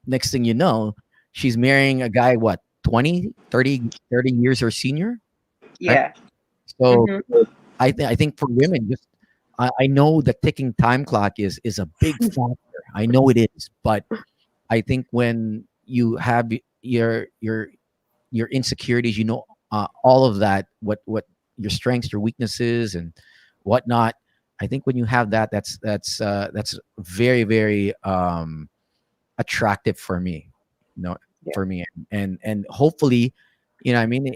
next thing you know, she's marrying a guy, what, 20, 30 years her senior, right? Yeah. So Hmm. I think for women, just I know the ticking time clock is a big factor. I know it is, but I think when you have your insecurities, all of that, what your strengths, your weaknesses, and whatnot. I think when you have that, that's very, very attractive for me. You know, Yeah. for me, and hopefully, I mean,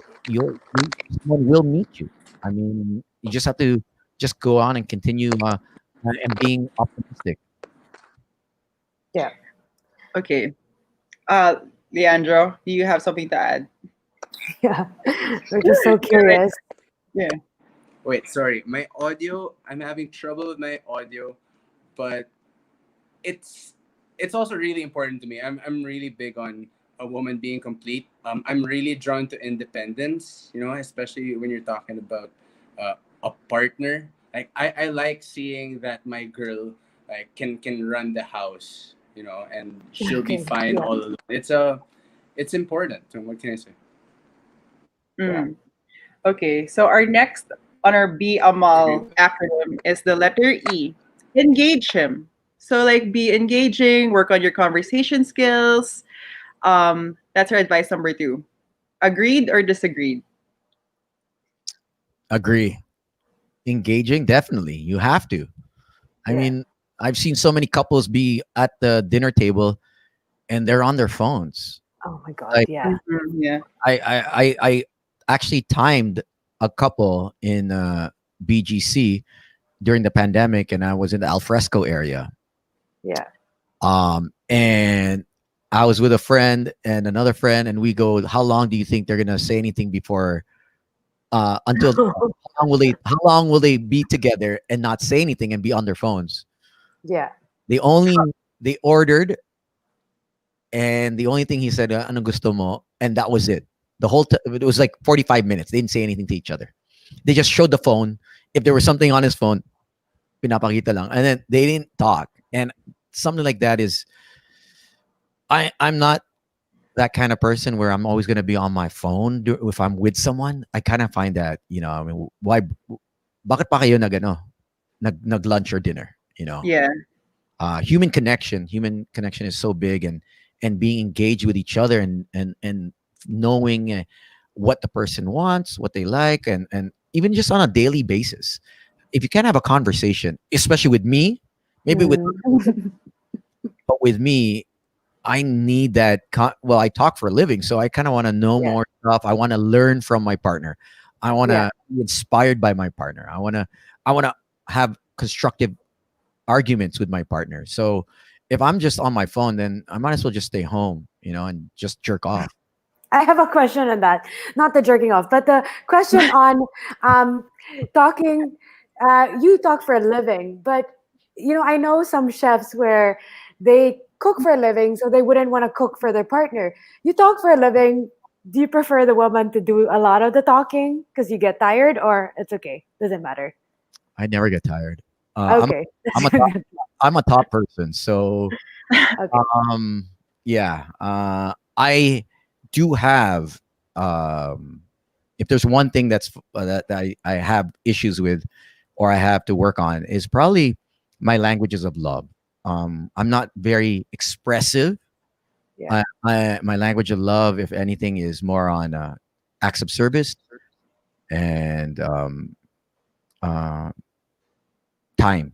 someone will meet you. I mean, you just have to just go on and continue and being optimistic. Yeah. Okay. Uh, Leandro, do you have something to add? Yeah. We're just so You're right. curious. Yeah. Wait, sorry. My audio, I'm having trouble with my audio, but it's it's also really important to me. I'm really big on a woman being complete. I'm really drawn to independence, especially when you're talking about a partner. Like I like seeing that my girl like can run the house, and she'll be Okay. fine Yeah. all alone. It's important. So what can I say? Yeah. Mm. Okay. So our next on our Be Agree Amal with that. acronym is the letter E. engage him. So like be engaging, work on your conversation skills. That's our advice number two. Agreed or disagreed? Agree. Engaging, definitely. You have to. I Yeah. mean, I've seen so many couples be at the dinner table and they're on their phones. Oh my God. Like Yeah. Yeah. I actually timed a couple in BGC during the pandemic, and I was in the alfresco area. Yeah. And I was with a friend and another friend, and we go, "How long do you think they're gonna say anything before until how long will they be together and not say anything and be on their phones?" Yeah. They only they ordered, and the only thing he said, "Ano gusto mo?" And that was it. The whole it was like 45 minutes. They didn't say anything to each other. They just showed the phone. If there was something on his phone, pinapakita lang, and then they didn't talk. And something like that is, I'm not that kind of person where I'm always going to be on my phone if I'm with someone. I kind of find that, I mean, why bakit pa kayo nag lunch or dinner, Yeah. Human connection is so big, and being engaged with each other, and knowing what the person wants, what they like, and even just on a daily basis. If you can't have a conversation, especially with me, maybe with Mm. but with me, I need that. Well, I talk for a living, so I kind of want to know Yeah. more stuff. I want to learn from my partner. I want Yeah. to be inspired by my partner. I want to have constructive arguments with my partner. So if I'm just on my phone, then I might as well just stay home, and just jerk off. I have a question on that. Not the jerking off, but the question on um, talking. You talk for a living, but I know some chefs where they cook for a living, so they wouldn't want to cook for their partner. You talk for a living. Do you prefer the woman to do a lot of the talking because you get tired, or it's okay? Doesn't matter. I never get tired. I'm Okay. I'm a top, I'm a top person, so Okay. um yeah. I do have, if there's one thing that I have issues with, or I have to work on, is probably my languages of love. I'm not very expressive. Yeah. My language of love, if anything, is more on acts of service and uh, time.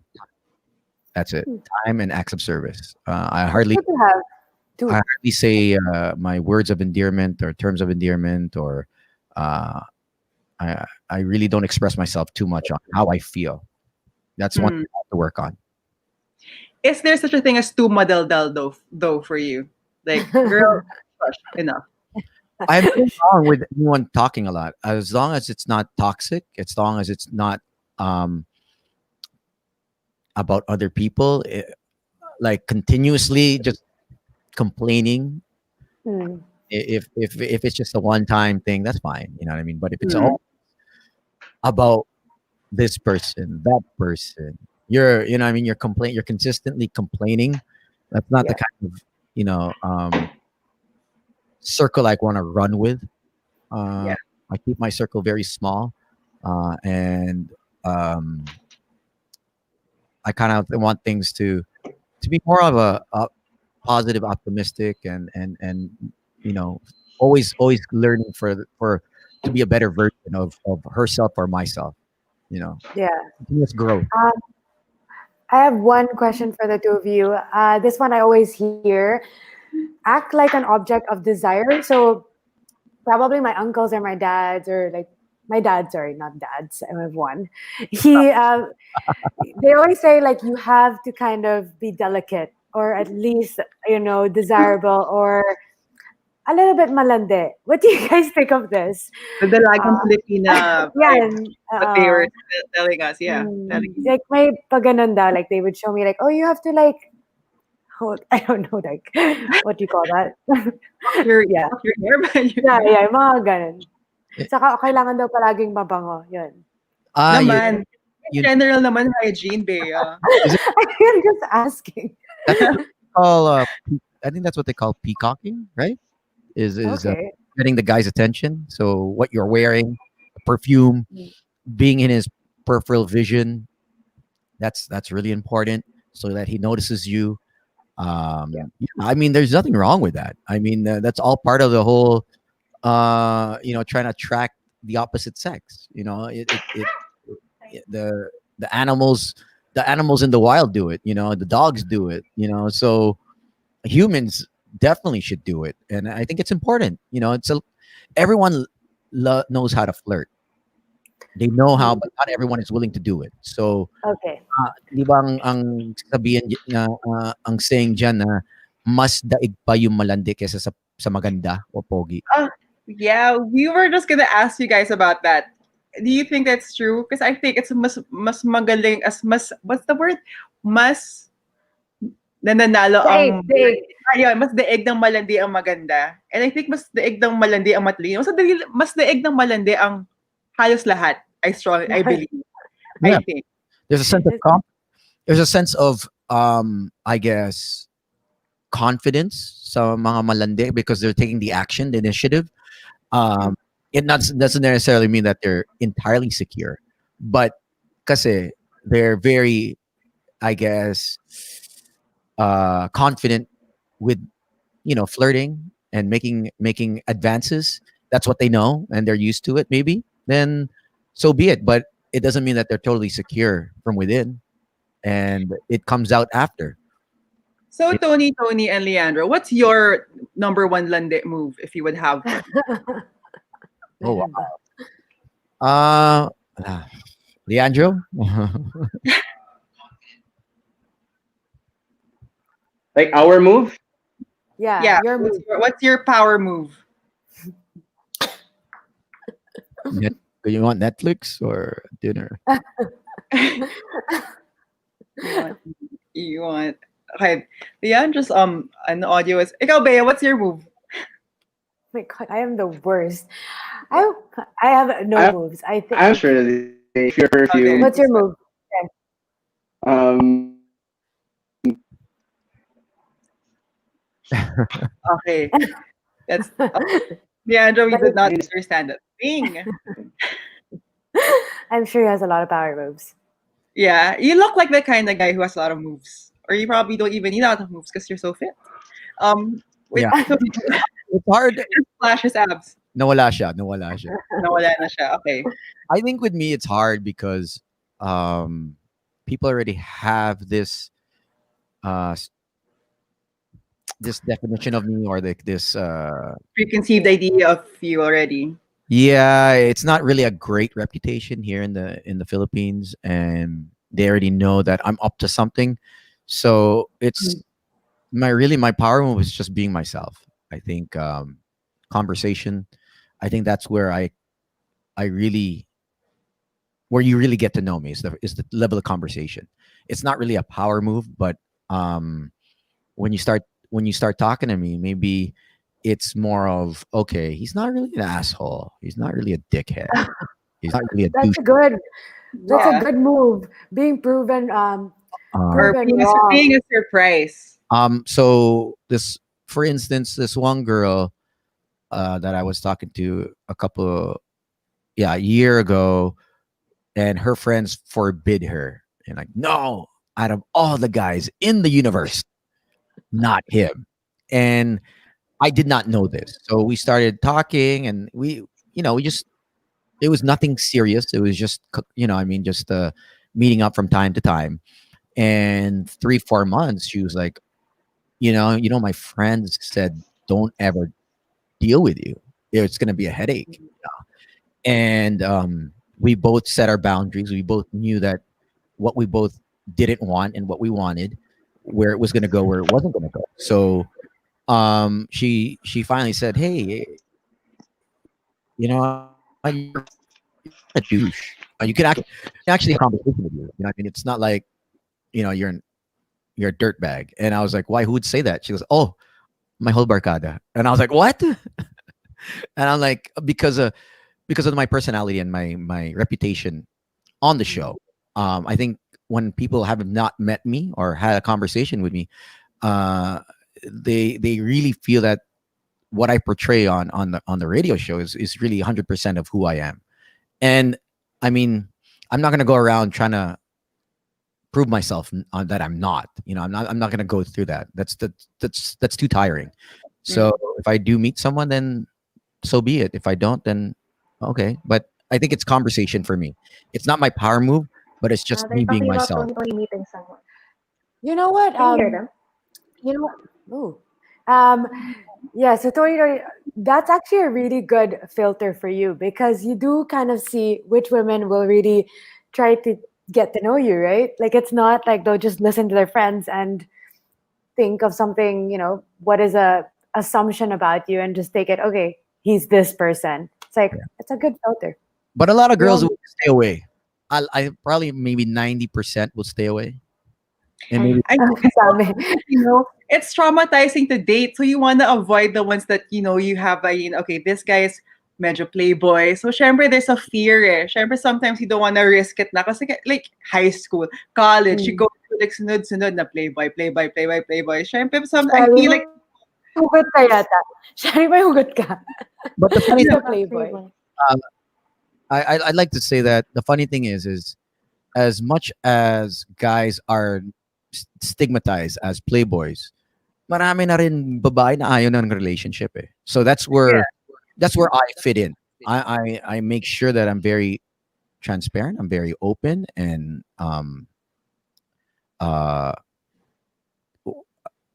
That's it. Hmm. Time and acts of service. I hardly Good to have I two. hardly say my words of endearment or terms of endearment, or uh, I really don't express myself too much on how I feel. That's one thing Hmm. I have to work on. Is there such a thing as too madaldal though for you? Like, girl, shush, enough. I have nothing wrong with anyone talking a lot, as long as it's not toxic, as long as it's not um, about other people, like continuously just complaining. Hmm. If it's just a one time thing, that's fine. You know what I mean. But if it's Hmm. all about this person, that person, you know what I mean, you're consistently complaining. That's not the Yeah. kind of circle I want to run with. Yeah. I keep my circle very small, and um, I kind of want things to be more of a positive, optimistic, and you know, always learning for to be a better version of herself or myself. You know, Yeah. continuous growth. Um, I have one question for the two of you. This one I always hear: act like an object of desire. So probably my uncles or my dads, or like my dad. Sorry, not dads. I have one. He. They always say like you have to kind of be delicate, or at least desirable, or a little bit malande. What do you guys think of this? The Dalagang Uh, Filipina yeah, vibe, and what they were telling us. Yeah. like may paganon daw, like they would show me like, oh, you have to like hold, I don't know, like what do you call that? Yeah, Your hair, but yeah, yeah, mga ganun. Eh, Saka kailangan daw palaging mabango, yun. you naman. you General naman hygiene, Bea. is it I'm just asking. that's what they call I think that's what they call peacocking, right? Is Okay. getting the guy's attention. So what you're wearing, the perfume, being in his peripheral vision, That's really important, so that he notices you. Yeah, I mean, there's nothing wrong with that. I mean, that's all part of the whole, trying to attract the opposite sex. The animals, the animals in the wild do it. The dogs do it. So humans definitely should do it, and I think it's important. Everyone knows how to flirt. They know how, Mm. but not everyone is willing to do it. So, Okay. 'di ba ang sabihan na ang saying diyan na mas daig pa yung malandi kaysa sa maganda o pogi. Oh, yeah, we were just gonna ask you guys about that. Do you think that's true? Because I think it's mas magaling as mas what's the word? Mas nananalo Daig, ang daig. ayun, mas daig ng malandi ang maganda. And I think mas daig ng malandi ang matalino. Mas daig ng malandi ang halos lahat. I believe. Yeah, I think. there's a sense of It's- there's a sense of I guess confidence sa mga malandi because they're taking the action, the initiative. It not doesn't necessarily mean that they're entirely secure, but kasi they're very, I guess, confident with flirting and making advances. That's what they know and they're used to it. Maybe then so be it. But it doesn't mean that they're totally secure from within, and it comes out after. So It- Tony, and Leandro, what's your number one landi move if you would have one? oh wow. Uh, Leandro. Like our move. Yeah, Yeah, your move. what's your power move? Do you want Netflix or dinner? You want okay. Leandro's an audio is ikaw Bea, what's your move? My God, I am the worst. I I have no I- moves. I think. I'm sure that if you're Okay. What's your move? um Okay. That's Leandro, we did not understand that thing. I'm sure he has a lot of power moves. Yeah, you look like the kind of guy who has a lot of moves. Or you probably don't even need a lot of moves because you're so fit. Wait, Yeah. It's hard. flash his abs. Nawala siya. Nawala siya. Nawala na siya. Okay. I think with me it's hard because people already have uh s- this definition of me, or like this Preconceived idea of you already. yeah, it's not really a great reputation here in the Philippines, and they already know that I'm up to something. So it's my power move is just being myself. I think conversation. I think that's where I really where you really get to know me is the level of conversation. It's not really a power move, but um, when you start talking to me, maybe it's more of okay. He's not really an asshole. He's not really a dickhead. He's not really a douche. That's good. That's Yeah. a good move. Being proven Or proven being wrong. being a surprise. So this, for instance, this one girl that I was talking to a year ago, and her friends forbid her. And like, no, out of all the guys in the universe, not him. And I did not know this. So we started talking, and we just, it was nothing serious. It was just, just meeting up from time to time. And 3-4 months, she was like, my friends said, don't ever deal with you. It's going to be a headache. And we both set our boundaries. We both knew that what we both didn't want and what we wanted, where it was going to go, where it wasn't going to go. So she finally said, hey, you're a douche. You can actually have a conversation with you. What I mean? It's not like you're a dirtbag. And I was like, why? Who would say that? She goes, oh, my whole barcada. And I was like, what? And I'm like, because of my personality and my reputation on the show. I think when people have not met me or had a conversation with me, uh, they really feel that what I portray on the radio show is really 100% of who I am. And I mean, I'm not gonna go around trying to prove myself that I'm not. I'm not going to go through that. That's too tiring. So if I do meet someone, then so be it. If I don't, then okay. But I think it's conversation for me. It's not my power move, but it's just They're me being talking about myself. Tony meeting someone. You know what? Can you hear them? You know what? Ooh. Um, yeah, so Tony, that's actually a really good filter for you because you do kind of see which women will really try to get to know you, right? Like it's not like they'll just listen to their friends and think of something, what is a assumption about you and just take it, okay, he's this person. It's like it's a good filter. But a lot of We all girls will stay away. I probably maybe 90% will stay away, and maybe I Sabi. it's traumatizing to date. So you want to avoid the ones that, you have okay, this guy is medyo playboy. So syempre there's a fear eh. Syempre sometimes you don't want to risk it na kasi like high school, college, you go to like sunod-sunod na playboy, playboy, playboy, playboy. Syempre I Shari, feel like hugot ka yata. Shari, may hugot ka. but the funny He's thing, a playboy. I'd like to say that the funny thing is as much as guys are stigmatized as playboys, marami na rin babae na ayaw ng relationship eh. So that's where I fit in. I make sure that I'm very transparent, I'm very open, and uh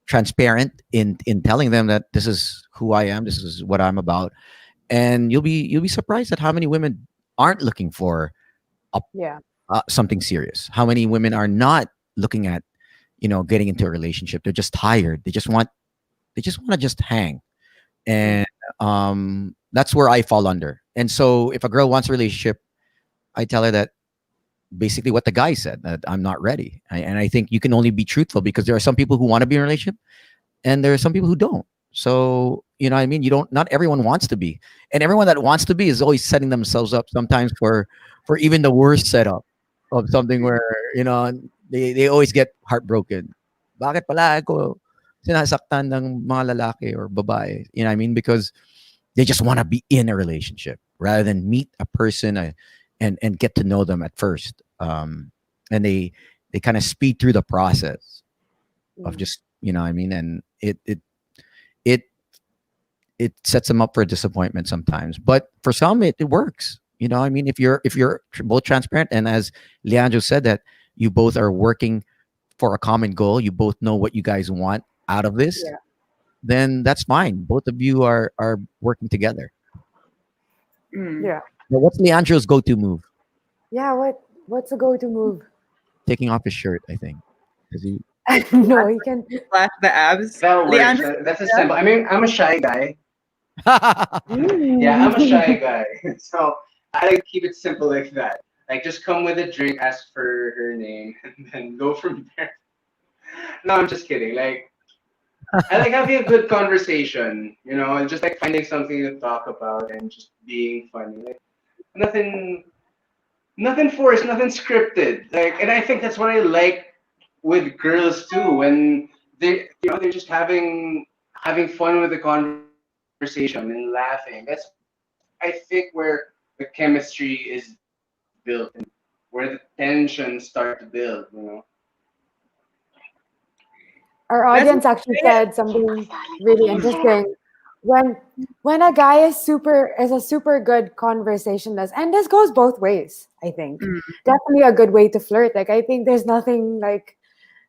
transparent in telling them that this is who I am, this is what I'm about, and you'll be surprised at how many women aren't looking for Yeah. something serious. How many women are not looking at getting into a relationship? They're just tired. They just want to just hang, and that's where I fall under. And so if a girl wants a relationship, I tell her that basically what the guy said, that I'm not ready. And I think you can only be truthful because there are some people who want to be in a relationship and there are some people who don't. So, you know what I mean? Not everyone wants to be. And everyone that wants to be is always setting themselves up sometimes for even the worst setup of something where, they always get heartbroken. Bakit pala ako sinasaktan ng mga lalaki or babae? You know what I mean? Because they just want to be in a relationship rather than meet a person and get to know them at first. And they kind of speed through the process of just, you know what I mean? And it it sets them up for disappointment sometimes. But for some, it works. You know, I mean, if you're both transparent, and as Leandro said, that you both are working for a common goal, you both know what you guys want out of this, Yeah. then that's fine. Both of you are working together. Yeah. But what's Leandro's go-to move? Yeah, what's a go-to move? Taking off his shirt, I think. 'Cause he, No, he can. flash the abs. That works. Leandro, That's a simple. I mean, I'm a shy guy. Yeah, I'm a shy guy. So I like keep it simple like that. Like just come with a drink, ask for her name, and then go from there. No, I'm just kidding. Like I like having a good conversation, and just like finding something to talk about and just being funny. Like nothing nothing forced, nothing scripted. Like and I think that's what I like with girls too, when they're just having fun with the conversation and laughing. That's I think where the chemistry is built and where the tension start to build. Our let's audience actually said something really interesting. When when a guy is a super good conversationalist, and this goes both ways, I think. Definitely a good way to flirt. Like I think there's nothing like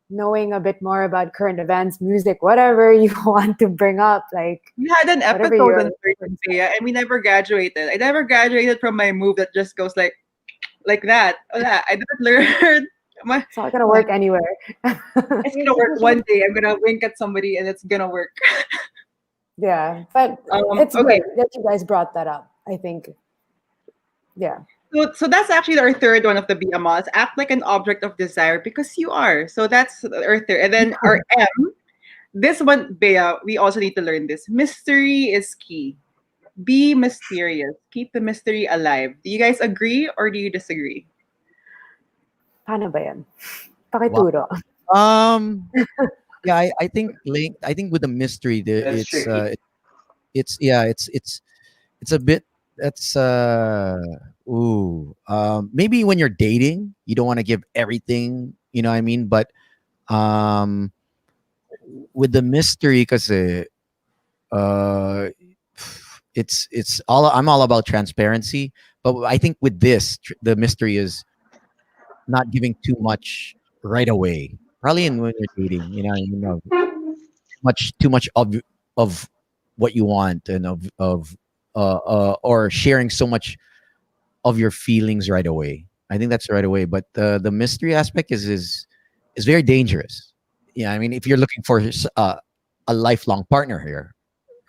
knowing a bit more about current events, music, whatever you want to bring up. Like we had an whatever episode you're on Thursday, and we never graduated. I never graduated from my move that just goes like that. Wala. I didn't learn. it's not gonna work anywhere. It's gonna work one day. I'm gonna wink at somebody and it's gonna work. Yeah. But it's Okay, good that you guys brought that up. I think. Yeah. so that's actually our third one of the BMLs. Act like an object of desire because you are. So that's our third. And then our M, this one, Bea, we also need to learn this. Mystery is key. Be mysterious. Keep the mystery alive. Do you guys agree or do you disagree? Paano ba yan? wow. Pakituro. Yeah, I think with the mystery there, That's tricky. it's a bit that's maybe when you're dating, you don't want to give everything You know what I mean? But um, with the mystery, because uh, it's all I'm all about transparency. But I think with this, the mystery is not giving too much right away. Probably in when you're dating, you know, too much of what you want and of or sharing so much of your feelings right away. I think that's right away. But the mystery aspect is very dangerous. Yeah, I mean, if you're looking for a lifelong partner here,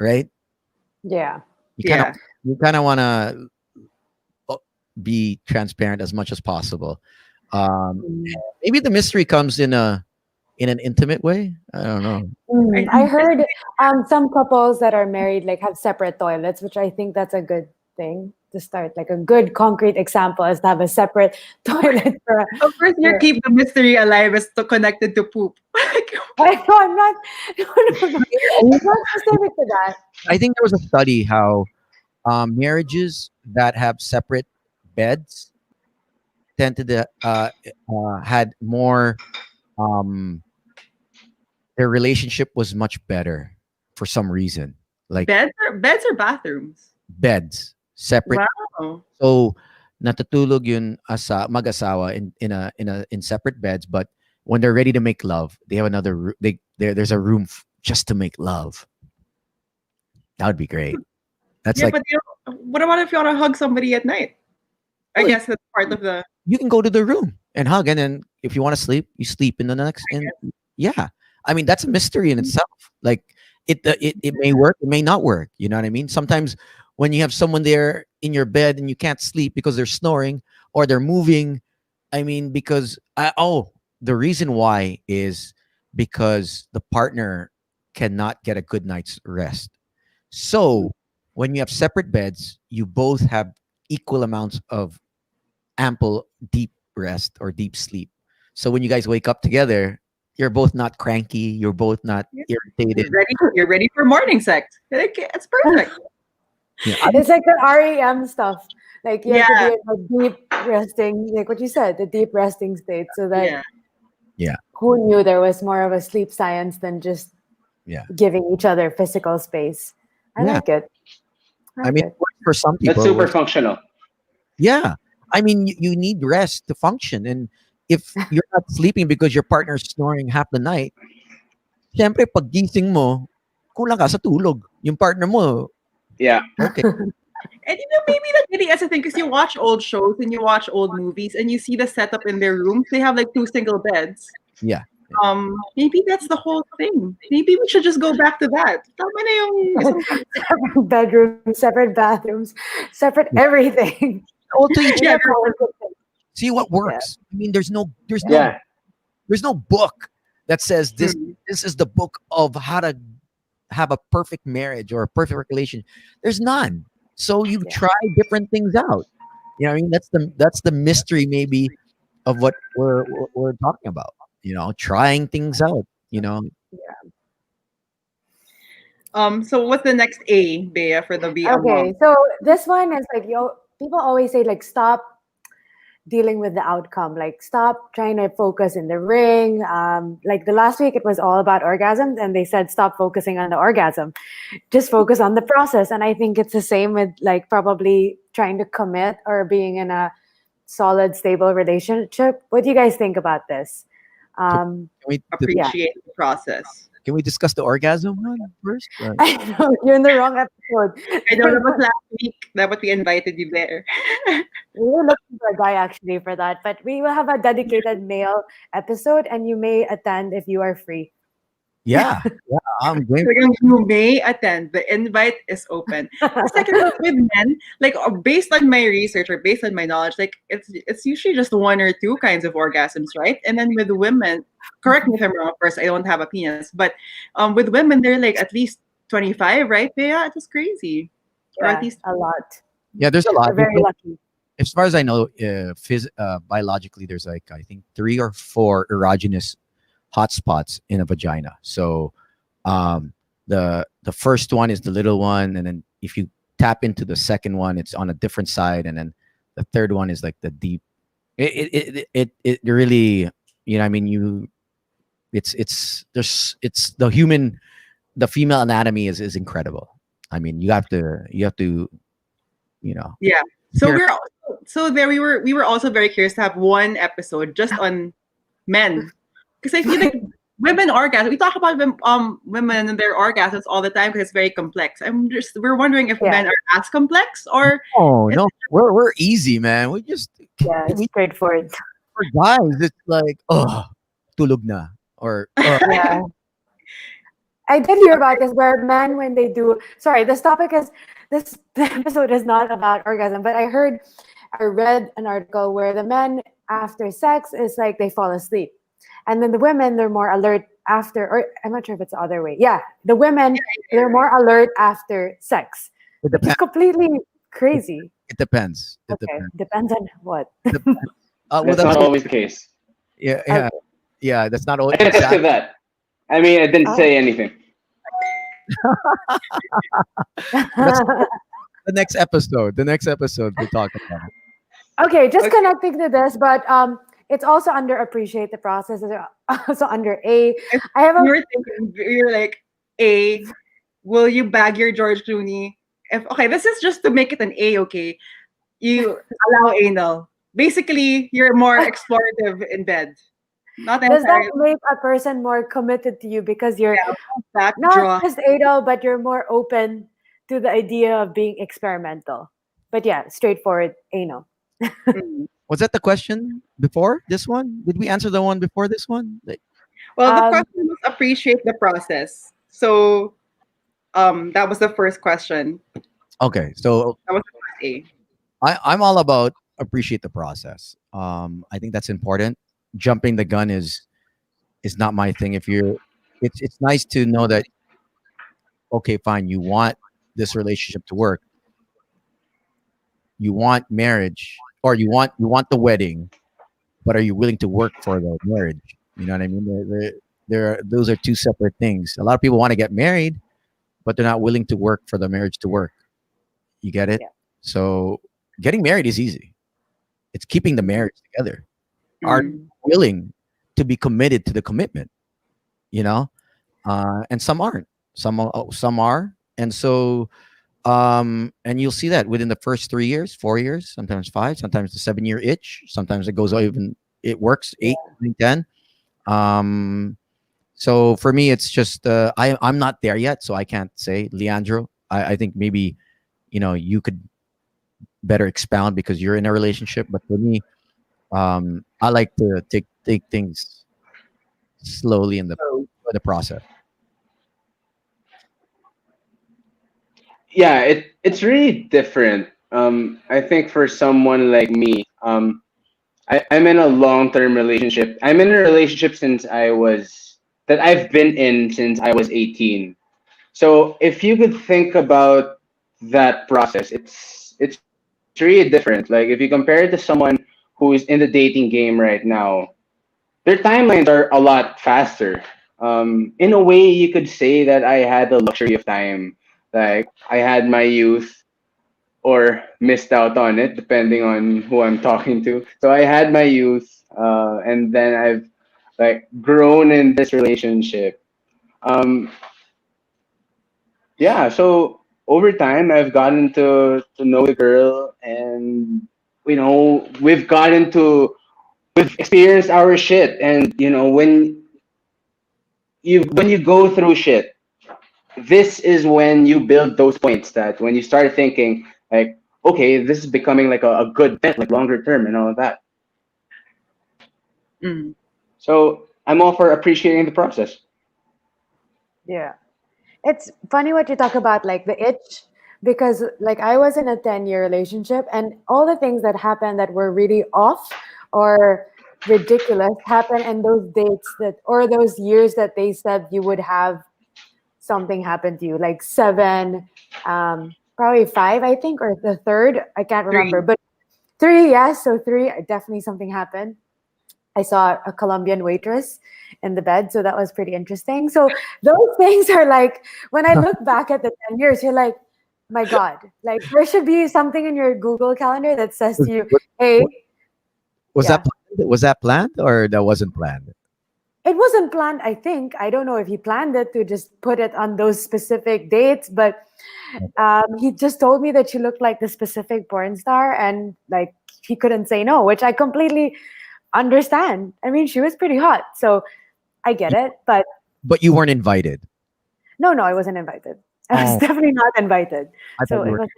right? Yeah. You kind of Yeah. want to be transparent as much as possible. Um, Mm. maybe the mystery comes in an intimate way. I don't know. Mm, I I think heard some couples that are married like have separate toilets, which I think that's a good thing to start. Like a good concrete example is to have a separate toilet of course you for keep the mystery alive as to connected to poop. I know I'm not no. It's not specific to that. I think there was a study how marriages that have separate beds tended to had more um, their relationship was much better for some reason. Like Beds or bathrooms? beds separate. Wow. So natutulog yun mag-asawa in separate beds, but when they're ready to make love, they have another there's a room just to make love. That would be great. That's Yeah, like but what about if you want to hug somebody at night? I well, guess that's part of the. you can go to the room and hug, and then if you want to sleep, you sleep in the next. And yeah, I mean that's a mystery in itself. Like it may work, it may not work. You know what I mean? Sometimes when you have someone there in your bed and you can't sleep because they're snoring or they're moving, I mean because the reason why is because the partner cannot get a good night's rest. So when you have separate beds, you both have equal amounts of ample deep rest or deep sleep. So when you guys wake up together, you're both not cranky, you're both not Yeah. irritated. You're ready for morning sex. Like, it's perfect. Yeah, It's like the REM stuff. Like you have to be Yeah. in a deep resting, like what you said, the deep resting state, so that Yeah. yeah, who knew there was more of a sleep science than just yeah, giving each other physical space. I yeah. like it. I I like mean, it. for some That's people, super functional. yeah. I mean, you need rest to function, and if you're not sleeping because your partner's snoring half the night, syempre pag gising mo, kulang ka sa tulog. Yung partner mo, Yeah. okay, And maybe that's really as a thing because you watch old shows and you watch old movies and you see the setup in their rooms. They have like two single beds. yeah. Maybe that's the whole thing. Maybe we should just go back to that. Tama na yung isang Separate bedrooms, separate bathrooms, separate Yeah. everything. Also, you yeah, That's all a good thing. see what Yeah. works. I mean, Yeah. there's no book that says Hmm. this is the book of how to have a perfect marriage or a perfect relation. There's none. So you Yeah. try different things out. You know, what I mean, that's the mystery maybe of what we're talking about. You know, trying things out. You know, So what's the next A, Bea, for the be a mom? Okay, so this one is like people always say like stop dealing with the outcome, like stop trying to focus in the ring. Like the last week it was all about orgasms, and they said stop focusing on the orgasm, just focus on the process. And I think it's the same with like probably trying to commit or being in a solid, stable relationship. What do you guys think about this? can we Appreciate the process. can we discuss the orgasm one first? I know you're in the wrong episode. I know that was last week. That what we invited you there. We were looking for a guy actually for that, but we will have a dedicated male episode, and you may attend if you are free. Yeah, yeah. I'm going. Talagang you may attend. The invite is open. It's like with men, like based on my research or based on my knowledge, like it's usually just one or two kinds of orgasms, right? And then with women, correct me if I'm wrong. Of course, I don't have a penis, but with women, they're like at least 25, right? Yeah, it was crazy, or at Yeah, least a lot. Yeah, there's a We're lot. very lucky. As far as I know, biologically, there's like I think 3 or 4 erogenous hotspots in a vagina. So, the first one is the little one, and then if you tap into the second one, it's on a different side, and then the third one is like the deep. It really You know what I mean? It's the female anatomy is incredible. I mean, you have to Yeah. So hear. there we were also very curious to have one episode just on men, because I feel like women orgasm. We talk about women and their orgasms all the time because it's very complex. We're wondering if Yeah. men are as complex, or Oh no, we're easy, man. Yeah, it's We straightforward. for guys, it's like tulog na or Yeah. I did hear about this where men when they do sorry, this topic is this the episode is not about orgasm, but I read an article where the men after sex is like they fall asleep. And then the women they're more alert after or I'm not sure if it's the other way. Yeah. The women they're more alert after sex. it Which is depends. completely crazy. It depends. It Okay. depends. Depends on what. Well, That's that's not always the case. yeah, yeah, yeah. That's not always I can attest to exactly. that. I mean, I didn't say anything. That's the next episode. The next episode we talk about it. Okay, just Okay. connecting to this, but it's also under appreciate the process. It's also under A. I have a you were thinking, you're like, A, will you bag your George Clooney? Okay, this is just to make it an A. Okay, you allow anal. Basically, you're more explorative in bed. Not does that necessarily make a person more committed to you because you're back not draw. just anal, but you're more open to the idea of being experimental? But yeah, straightforward anal. Mm. Was that the question before this one? Did we answer the one before this one? Well, the Um, question was appreciate the process. So, that was the first question. Okay, so That was the first A. I'm all about appreciate the process. I think that's important. Jumping the gun is not my thing. It's nice to know that okay, fine, you want this relationship to work, you want marriage, or you want the wedding, but are you willing to work for the marriage? You know what I mean? Those are two separate things. A lot of people want to get married, but they're not willing to work for the marriage to work. You get it? Yeah. So getting married is easy. It's keeping the marriage together. Are Mm. you willing to be committed to the commitment? You know, and some aren't. Some are, and so and you'll see that within the first 3 years, 4 years, sometimes five, sometimes the 7 year itch. Sometimes it goes even it works eight, nine, 10. So for me, it's just I'm not there yet, so I can't say. Leandro, I think maybe you could better expound because you're in a relationship. But for me, I like to take things slowly in the process. Yeah, it's really different. I think for someone like me, I'm in a long term relationship. I'm in a relationship since I've been in since I was 18. So if you could think about that process, it's really different. Like if you compare it to someone who's in the dating game right now, their timelines are a lot faster. In a way, you could say that I had the luxury of time. Like I had my youth or missed out on it, depending on who I'm talking to. So I had my youth, and then I've like grown in this relationship. Um, yeah, so over time, I've gotten to know the girl, and we've experienced our shit, and when you go through shit, this is when you build those points that when you start thinking like, okay, this is becoming like a good bet, like longer term and all of that. Mm. So I'm all for appreciating the process. yeah. It's funny what you talk about, like the itch, because like I was in a 10-year relationship and all the things that happened that were really off or ridiculous happened in those dates that or those years that they said you would have something happen to you, like seven, probably five, I think, or the third, I can't remember, 3. but three, yes. So three, definitely something happened. I saw a Colombian waitress in the bed, so that was pretty interesting. So those things are like when I look back at the 10 years, you're like, my God, like there should be something in your Google calendar that says Was, to you, was, hey, was that yeah. planned? Was that planned or that wasn't planned? It wasn't planned, I think. I don't know if he planned it to just put it on those specific dates, but he just told me that she looked like the specific porn star, and like he couldn't say no, which I completely understand. I mean, she was pretty hot, so I get it. But But you weren't invited. no, I wasn't invited. I was Oh, definitely not invited. I So thought you it were. was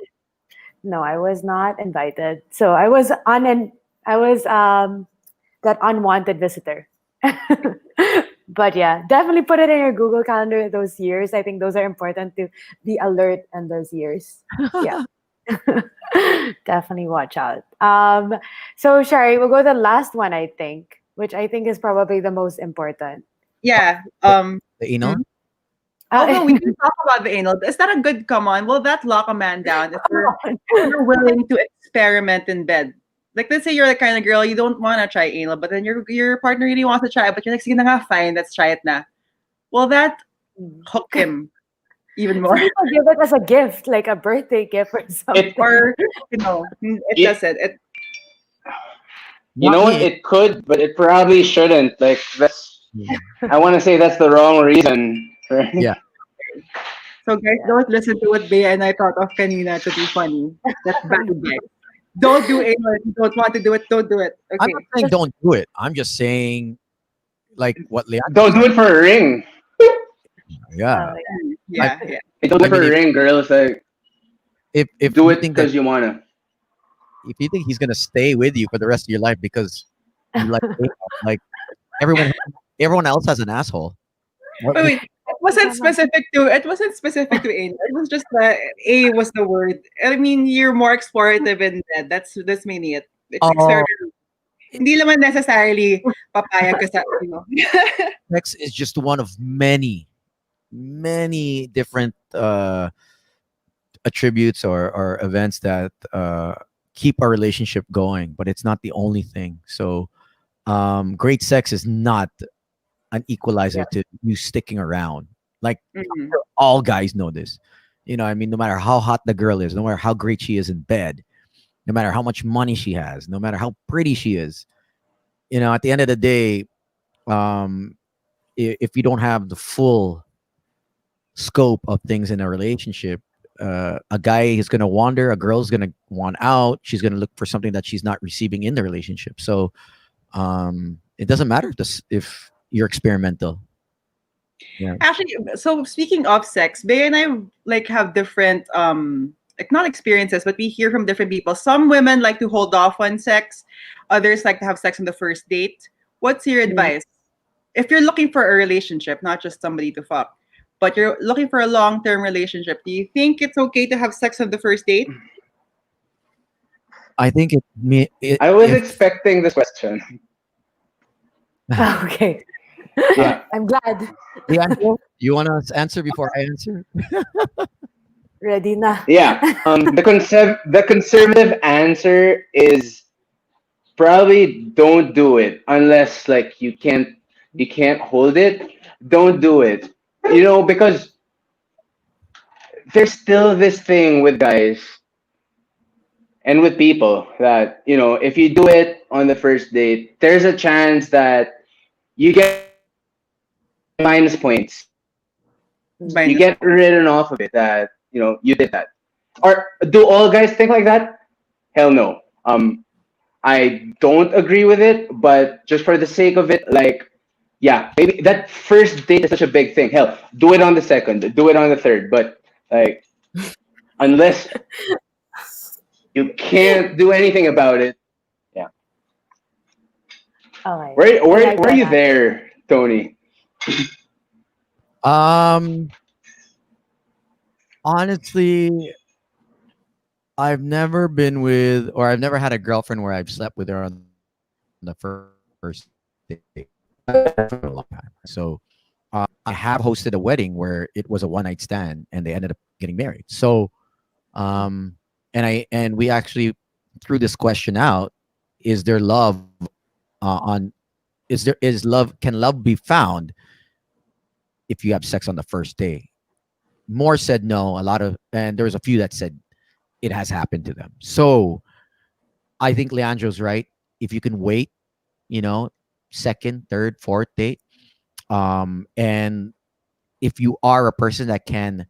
no, I was not invited. So I was that unwanted visitor. But yeah, definitely put it in your Google Calendar those years. I think those are important to be alert in those years. Yeah. Definitely watch out. So Shari, we'll go to the last one, I think, which I think is probably the most important. Yeah. The anal? Oh no, we didn't talk about the anal. Is that a good come on? Will that lock a man down if you're willing to experiment in bed? Like let's say you're the kind of girl you don't want to try anal, but then your partner really wants to try it, but you're like, sige na nga, fine, let's try it na. Will that hook him even Some more? people give it as a gift, like a birthday gift or something. Or it Yeah. doesn't. It You Not know what? me. It could, but it probably shouldn't. Like that's. Yeah. I want to say that's the wrong reason. Right? Yeah. so guys, don't listen to what Bea and I thought of kanina to be funny. That's bad, guys. Don't do anal if you don't want to do it. Don't do it. I'm Okay. not saying don't do it. I'm just saying, like what Leandro Don't do it for a ring. Yeah. Yeah, yeah. Hey, don't do I it for mean, a ring, girls. Like if do you it think that because you wanna. if you think he's gonna stay with you for the rest of your life because you like everyone else has an asshole. What- Wait. It wasn't specific to anal. It was just A was the word. I mean, you're more explorative in bed. That's meaning it. It's Oh, experimental. Hindi naman necessarily papayag ka sa. sex is just one of many different attributes or events that keep our relationship going, but it's not the only thing. So great sex is not an equalizer to you sticking around. Like Mhm. all guys know this. I mean, no matter how hot the girl is, no matter how great she is in bed, no matter how much money she has, no matter how pretty she is, at the end of the day, um, if you don't have the full scope of things in a relationship, a guy is going to wander, a girl's going to want out, she's going to look for something that she's not receiving in the relationship. So it doesn't matter if you're experimental. Yeah. Actually, so speaking of sex, Bea and I like have different like not experiences, but we hear from different people. Some women like to hold off on sex, others like to have sex on the first date. What's your advice? If you're looking for a relationship, not just somebody to fuck, but you're looking for a long-term relationship, do you think it's okay to have sex on the first date? I think I was if expecting this question. Okay. Yeah. I'm glad. Leandro, you want to answer before I answer? Ready na. Yeah. The conservative answer is probably don't do it unless like you can't hold it. Don't do it. Because there's still this thing with guys and with people that if you do it on the first date, there's a chance that you get minus points. You Minus get written off of it that you did that. Or do all guys think like that? Hell no. I don't agree with it, but just for the sake of it, like, yeah, maybe that first date is such a big thing. Hell, do it on the second, do it on the third, but like, unless you can't do anything about it, yeah. Okay. Where I where like where are that you answer. there, Tony? Honestly, I've never been with, or I've never had a girlfriend where I've slept with her on the first date for a long time. So I have hosted a wedding where it was a one night stand and they ended up getting married. So and we actually threw this question out: is there love on? Is love? Can love be found if you have sex on the first day? More said no. And there was a few that said it has happened to them. So I think Leandro's right. If you can wait you know, second, third, fourth date. And if you are a person that can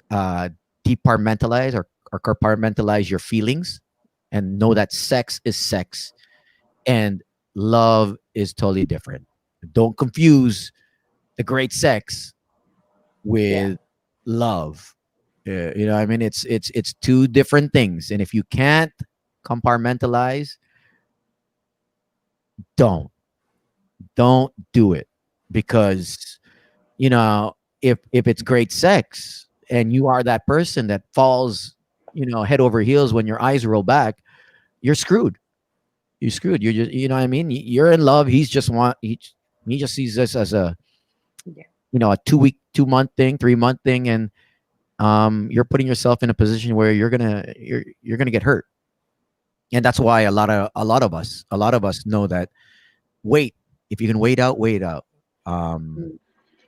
uh, departmentalize or compartmentalize your feelings and know that sex is sex and love is totally different. Don't confuse the great sex Yeah. with love. You know, I mean, it's two different things, and if you can't compartmentalize, don't don't do it because you know if it's great sex and you are that person that falls head over heels when your eyes roll back, you're screwed. You're screwed. You're just, you know what I mean? You're in love. He just sees this as a Yeah. a 2 week, 2 month thing, 3 month thing, and you're putting yourself in a position where you're gonna get hurt. And that's why a lot of us know that wait, if you can wait out, wait out. Um, Mm.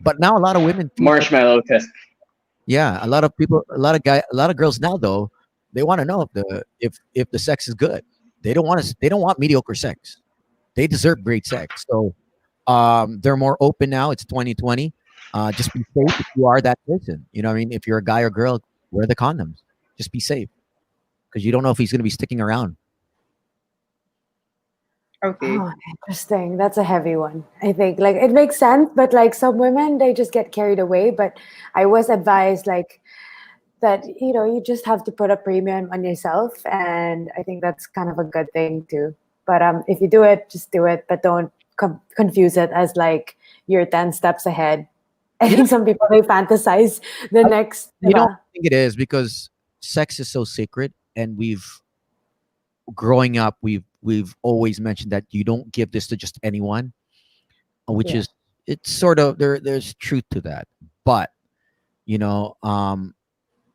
but now a lot of women feel like, Marshmallow test. yeah, a lot of people, a lot of girls now though, they want to know if the sex is good. They don't want mediocre sex. They deserve great sex. So they're more open now. It's 2020. Just be safe if you are that person. You know what I mean? If you're a guy or girl, wear the condoms. Just be safe because you don't know if he's going to be sticking around. Okay. Oh, interesting. That's a heavy one. I think like it makes sense, but like some women they just get carried away. But I was advised like that, you just have to put a premium on yourself, and I think that's kind of a good thing too. But if you do it, just do it, but don't confuse it as like you're 10 steps ahead. I You know, think some people they fantasize the I, next, you don't diba? think it is because sex is so sacred, and growing up, we've always mentioned that you don't give this to just anyone, which Yeah, is it's sort of there's truth to that, but you know,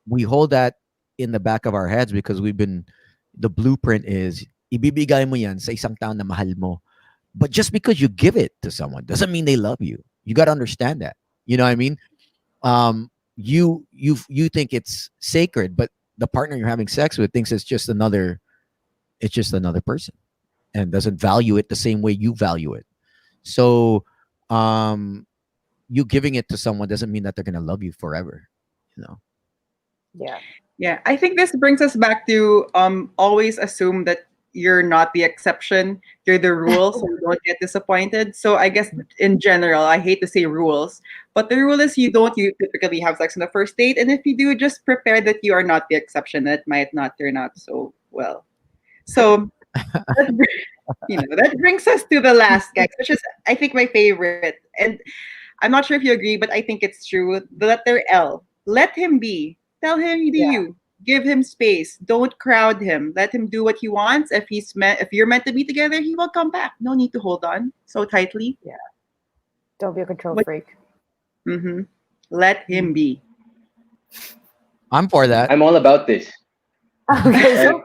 we hold that in the back of our heads because the blueprint is ibibigay mo yan sa isang tao na mahal mo. But just because you give it to someone doesn't mean they love you. You got to understand that. You know what I mean? You think it's sacred, but the partner you're having sex with thinks it's just another person and doesn't value it the same way you value it. So, um, you giving it to someone doesn't mean that they're gonna love you forever. You know? yeah, Yeah, I think this brings us back to always assume that you're not the exception, you're the rule, so you don't get disappointed. So I guess in general, I hate to say rules, but the rule is you typically have sex on the first date, and if you do, just prepare that you are not the exception. That might not turn out so well. So that, that brings us to the last guys, which is I think my favorite, and I'm not sure if you agree, but I think it's true. The letter L. Let him be. Tell him you do yeah, you. Give him space. Don't crowd him. Let him do what he wants. If you're meant to be together, he will come back. No need to hold on so tightly. yeah. Don't be a control What? freak. Mm-hmm. Let him be. I'm for that. I'm all about this. Okay, Right? so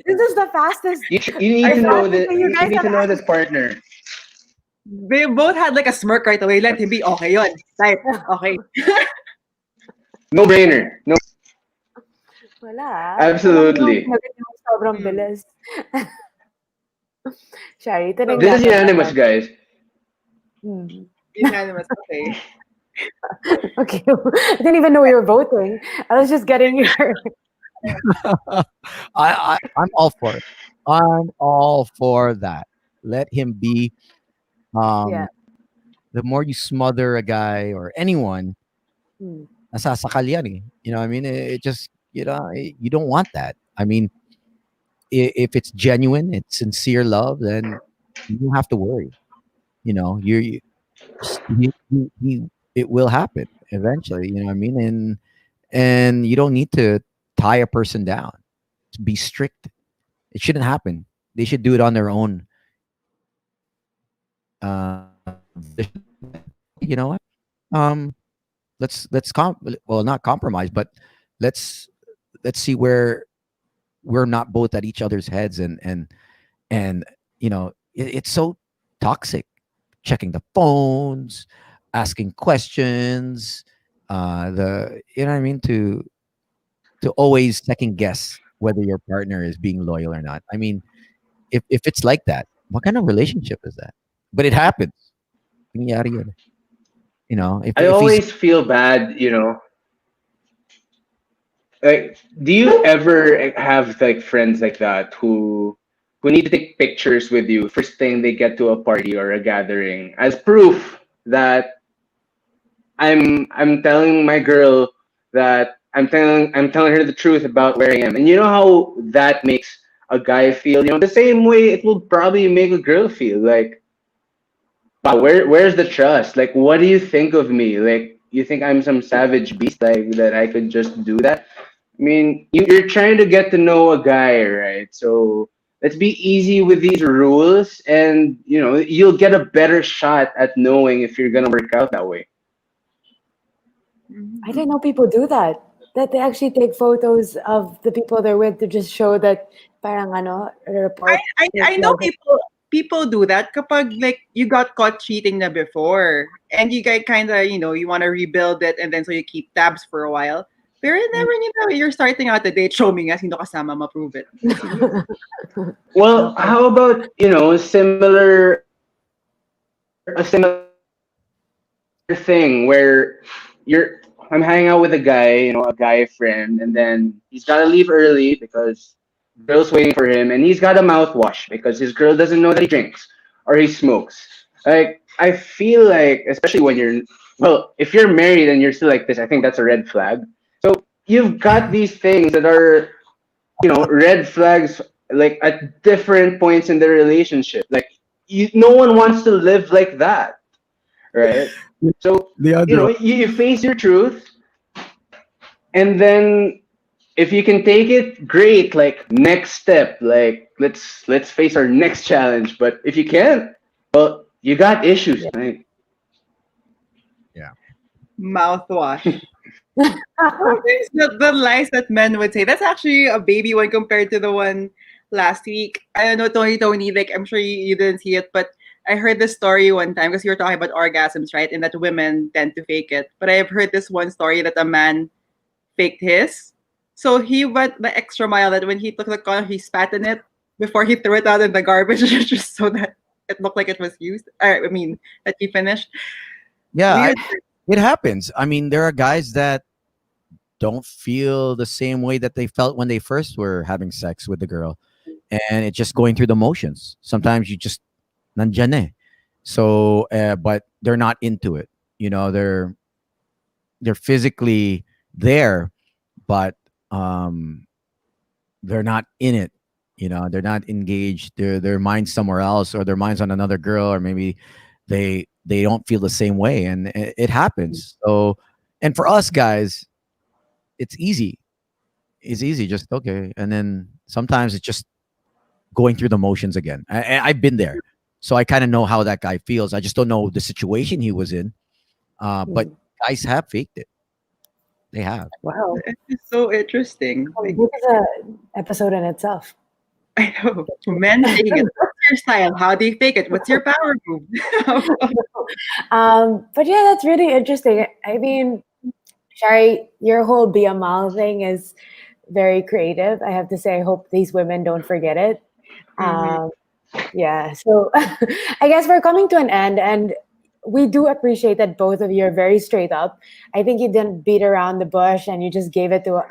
this is the fastest, You need the to know fastest that thing you you guys need have to know asked. this partner. They both had like a smirk right away. Let him be. Okay, yun. Type. Okay. No brainer. No, Wala. Alam mo, absolutely. sinagot niyo sobrang Mm. bilis. Shari, tinig This is natin unanimous, ano. guys. Unanimous. Okay. Okay. I didn't even know you were voting. I was just getting your. I'm all for it. I'm all for that. Let him be. Yeah. Um, the more you smother a guy or anyone, Mm. nasasakal yan eh. You know what I mean? It just, you don't want that. I mean, if it's genuine, it's sincere love, then you don't have to worry. You know, it will happen eventually. You know what I mean? And you don't need to tie a person down. Be strict. It shouldn't happen. They should do it on their own. You know what? Let's well, not compromise, but let's see where we're not both at each other's heads, and it's so toxic. Checking the phones, asking questions, the you know what I mean, to always second guess whether your partner is being loyal or not. I mean, if it's like that, what kind of relationship is that? But it happens. Nangyari yun. You know, I if he's always feel bad, like, do you ever have like friends like that who need to take pictures with you first thing they get to a party or a gathering as proof that I'm telling my girl that I'm telling her the truth about where I am. And you know how that makes a guy feel? The same way it will probably make a girl feel like, wow, where's the trust? Like, what do you think of me? Like, you think I'm some savage beast like that I could just do that? I mean, you're trying to get to know a guy, right? So let's be easy with these rules, and you'll get a better shot at knowing if you're gonna work out that way. I didn't know people do that. That they actually take photos of the people they're with to just show that parang ano, I, report. I know people do that kapag like you got caught cheating na before and you guys kind of you want to rebuild it and then so you keep tabs for a while. Pero never you're starting out the date, show me nga sino kasama, ma-prove it. Well, how about a similar thing where I'm hanging out with a guy, a guy friend, and then he's got to leave early because girl's waiting for him, and he's got a mouthwash because his girl doesn't know that he drinks or he smokes. Like, I feel like, especially when if you're married and you're still like this, I think that's a red flag. So you've got these things that are, red flags, like at different points in the relationship. Like, no one wants to live like that, right? So Leandro. you face your truth, and then if you can take it, great. Like, next step, like let's face our next challenge. But if you can't, well, you got issues. Like, Yeah. Mouthwash. There's the lies that men would say. That's actually a baby one compared to the one last week. I don't know, Tony, like I'm sure you didn't see it, but I heard this story one time because you were talking about orgasms, right? And that women tend to fake it. But I've heard this one story that a man faked his. So he went the extra mile that when he took the condom, he spat in it before he threw it out in the garbage just so that it looked like it was used. I mean, that he finished. Yeah, Weird. it happens. I mean, there are guys that don't feel the same way that they felt when they first were having sex with the girl, and it's just going through the motions. Sometimes you just nandyan eh. So, but they're not into it. They're physically there, but they're not in it. They're not engaged. Their mind's somewhere else, or their mind's on another girl, or maybe they don't feel the same way, and it happens. So, and for us guys, it's easy. It's easy, just okay. And then sometimes it's just going through the motions again. I've been there, so I kind of know how that guy feels. I just don't know the situation he was in. But guys have faked it. They have. Wow. It's so interesting. Like, This is an episode in itself. I know. Men faking it. What's your style? How do you fake it? What's your power move? But yeah, that's really interesting. I mean, Shari, your whole BML thing is very creative. I have to say, I hope these women don't forget it. Mhm. Yeah, so I guess we're coming to an end, and we do appreciate that both of you are very straight up. I think you didn't beat around the bush and you just gave it to.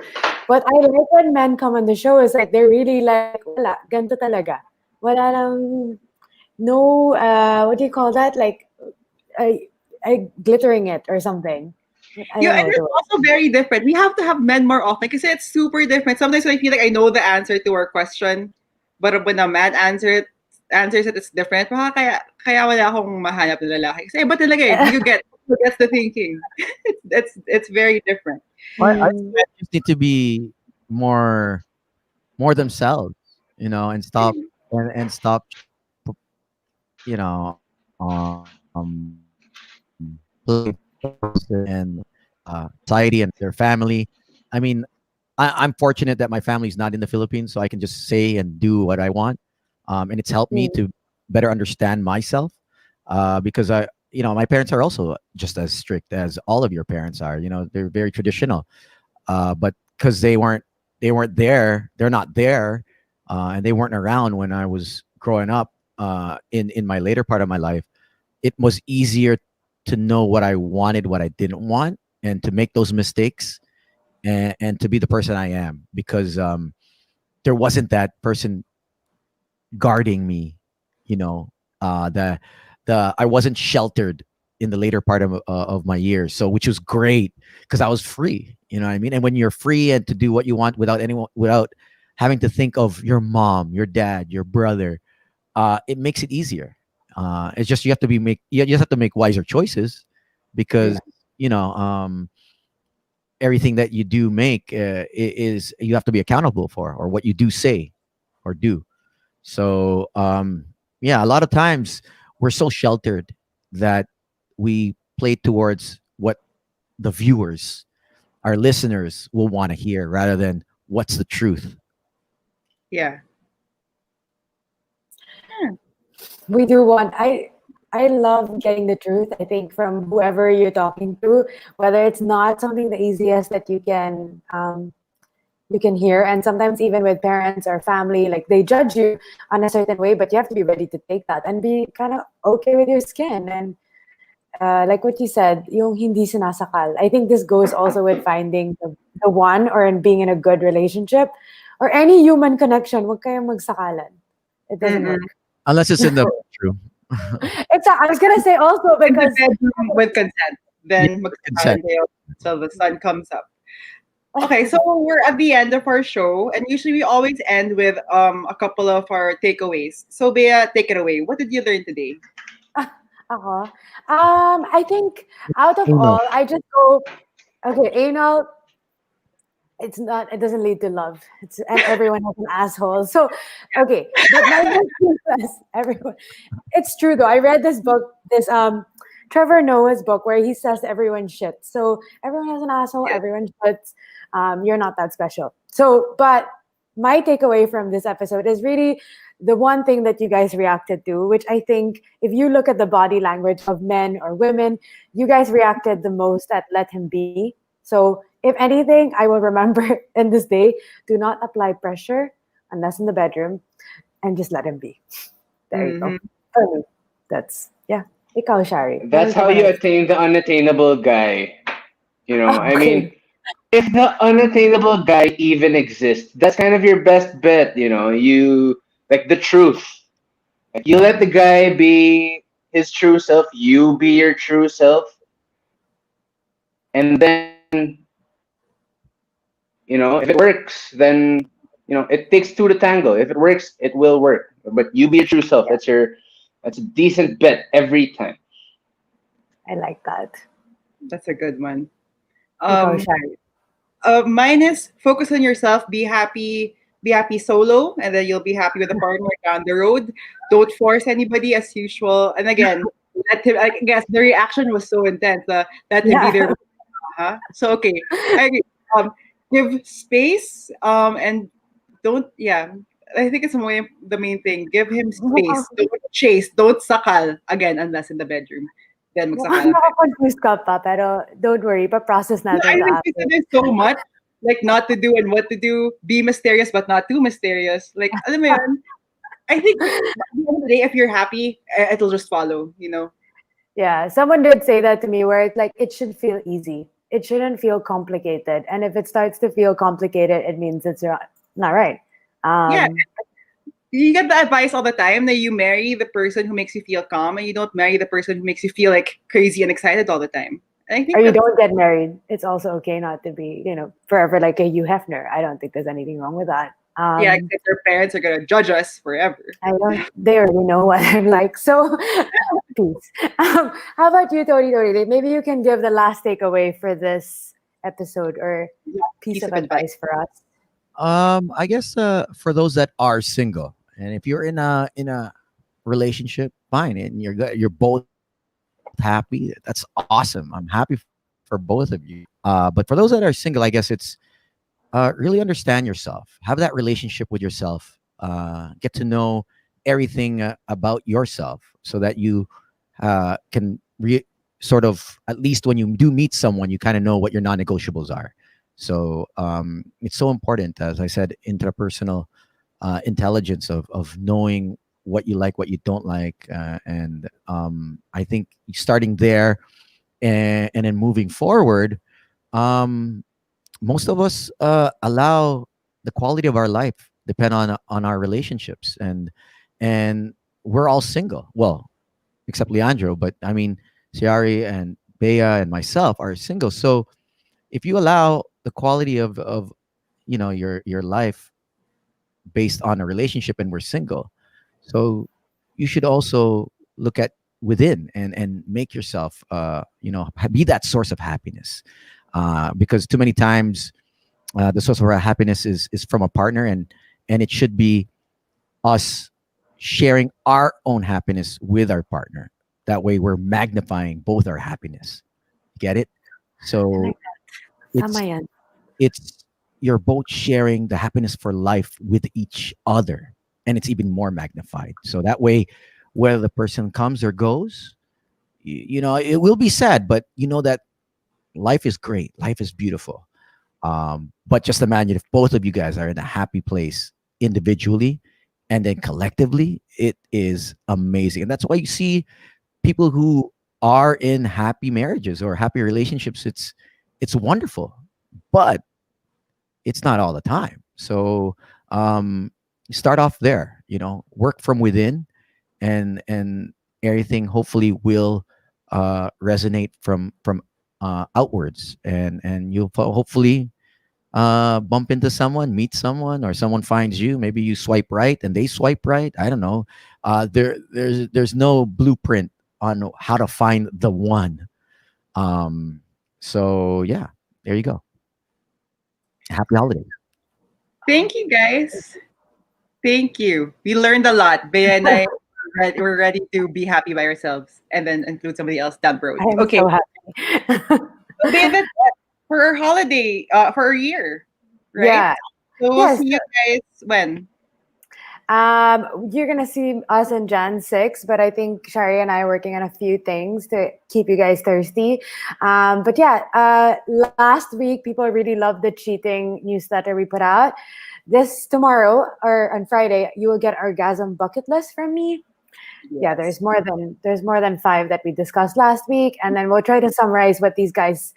What I like when men come on the show is like they're really like, wala, ganito talaga. Wala nang, no, what do you call that? Like, glittering it or something. I Yeah, don't know and what it's the word. also very different. We have to have men more often because it's super different. Sometimes I feel like I know the answer to our question, but when a man answers it, it's different. Baka kaya wala akong mahanap na lalaki. Kasi iba talaga eh. You get that's the thinking. It's very different. I Mm, just need to be more themselves, and stop, you know, playing and society and their family. I mean, I'm fortunate that my family's not in the Philippines, so I can just say and do what I want, and it's helped me mm, to better understand myself, because my parents are also just as strict as all of your parents are. They're very traditional, but because they weren't there, they're not there, and they weren't around when I was growing up. in my later part of my life, it was easier to know what I wanted, what I didn't want, and to make those mistakes, and to be the person I am, because there wasn't that person guarding me, you know. The I wasn't sheltered in the later part of my years, so which was great because I was free, you know what I mean. And when you're free and to do what you want without anyone, without having to think of your mom, your dad, your brother, it makes it easier. It's just you just have to make wiser choices, because you know, everything that you do make, is you have to be accountable for, or what you do say or do. So yeah, a lot of times we're so sheltered that we play towards what the viewers, our listeners, will want to hear, rather than what's the truth. Yeah. We do want I love getting the truth, I think, from whoever you're talking to, whether it's not something the easiest that you can hear. And sometimes even with parents or family, like they judge you on a certain way, but you have to be ready to take that and be kind of okay with your skin. And like what you said, yung hindi sinasakal. I think this goes also with finding the one, or in being in a good relationship or any human connection. Huwag kayong magsakalan. It doesn't Mm-mm. work. Unless it's in the bedroom. I was gonna say also In the because bedroom with consent. Then consent. magsakalan kayo till the sun comes up. Okay, so we're at the end of our show, and usually we always end with a couple of our takeaways. So Bea, take it away. What did you learn today? ako, I think out of Anal. all, I just go okay. Anal, it's not. It doesn't lead to love. And everyone has an asshole. So okay, but my husband says everyone. It's true though. I read this book, this Trevor Noah's book, where he says everyone shits. So everyone has an asshole. Yes. Everyone shits. You're not that special. So, but my takeaway from this episode is really the one thing that you guys reacted to, which I think if you look at the body language of men or women, you guys reacted the most at let him be. So if anything, I will remember in this day, do not apply pressure unless in the bedroom, and just let him be. There you go. Mhm. For me, that's, yeah. Ikaw, Shari. That's how you attain the unattainable guy. I mean, Okay. if the unattainable guy even exists, that's kind of your best bet. You like the truth. Like you let the guy be his true self, you be your true self, and then if it works, then it takes two to tango. If it works, it will work. But you be your true self. Yeah, That's a decent bet every time. I like that. That's a good one. Ikaw, Um, Shari. Mine is focus on yourself, be happy solo, and then you'll be happy with a partner down the road. Don't force anybody as usual. And again, let him. I guess the reaction was so intense. Let him be Yeah. there. So okay, I agree. Give space. And don't. Yeah, I think it's the main thing. Give him space. Don't chase. Don't sakal again unless in the bedroom. Then Mukhang magsakal. nakakonfuse ka pa, pero don't worry, pa-process No, I natin to think after. there's so much like not to do and what to do. Be mysterious but not too mysterious. Like, alam mo yun? I think at the end of the day, if you're happy, it'll just follow. Yeah, someone did say that to me where it's like, it should feel easy. It shouldn't feel complicated. And if it starts to feel complicated, it means it's not right. Yeah, Um, you get the advice all the time that you marry the person who makes you feel calm, and you don't marry the person who makes you feel like crazy and excited all the time. And I or think you that's don't get married. It's also okay not to be, forever like a Hugh Hefner. I don't think there's anything wrong with that. yeah, except their parents are gonna judge us forever. I don't. They already know what I'm like. So, peace. How about you, Toni? Toni? Maybe you can give the last takeaway for this episode, or Yeah, piece piece of of advice. advice for us. I guess for those that are single, and if you're in a relationship, fine, and you're both happy. That's awesome. I'm happy for both of you. But for those that are single, I guess it's really understand yourself. Have that relationship with yourself. Get to know everything about yourself, so that you can sort of, at least when you do meet someone, you kind of know what your non-negotiables are. So it's so important, as I said, intrapersonal intelligence of knowing what you like, what you don't like, and I think starting there and then moving forward, um, most of us allow the quality of our life depend on our relationships, and we're all single. Well, except Leandro, but I mean, Ciari and Bea and myself are single. So if you allow the quality of your life based on a relationship and we're single, so you should also look at within and make yourself be that source of happiness, because too many times the source of our happiness is from a partner, and it should be us sharing our own happiness with our partner. That way we're magnifying both our happiness. Get it? I like So that. it's Tama yan. it's you're both sharing the happiness for life with each other, and it's even more magnified. So that way, whether the person comes or goes, it will be sad, but you know that life is great, life is beautiful. But just imagine if both of you guys are in a happy place individually and then collectively, it is amazing. And that's why you see people who are in happy marriages or happy relationships. It's wonderful, but it's not all the time. So start off there, work from within, and everything hopefully will resonate from outwards, and you'll hopefully bump into someone, meet someone, or someone finds you. Maybe you swipe right and they swipe right. I don't know. There's no blueprint on how to find the one. So yeah, there you go. Happy holidays. Thank you, guys. Thank you. We learned a lot. Bea and I, we're ready to be happy by ourselves and then include somebody else down the road. I am Okay. so happy. So Bea, that's it for our holiday, for our year, right? Yeah. So we'll Yes. see you guys when? You're gonna see us on Jan 6, but I think Shari and I are working on a few things to keep you guys thirsty. But yeah, last week people really loved the cheating newsletter we put out. This tomorrow or on Friday, you will get orgasm bucket list from me. Yeah, there's more than 5 that we discussed last week, and then we'll try to summarize what these guys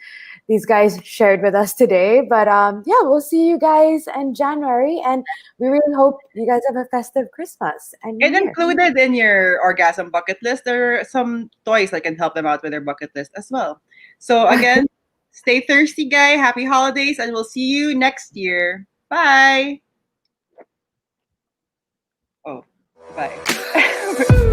shared with us today. But yeah, we'll see you guys in January, and we really hope you guys have a festive Christmas and New And Year. included in your orgasm bucket list, there are some toys that can help them out with their bucket list as well. So again, stay thirsty, guy. Happy holidays, and we'll see you next year. Bye. Oh, bye.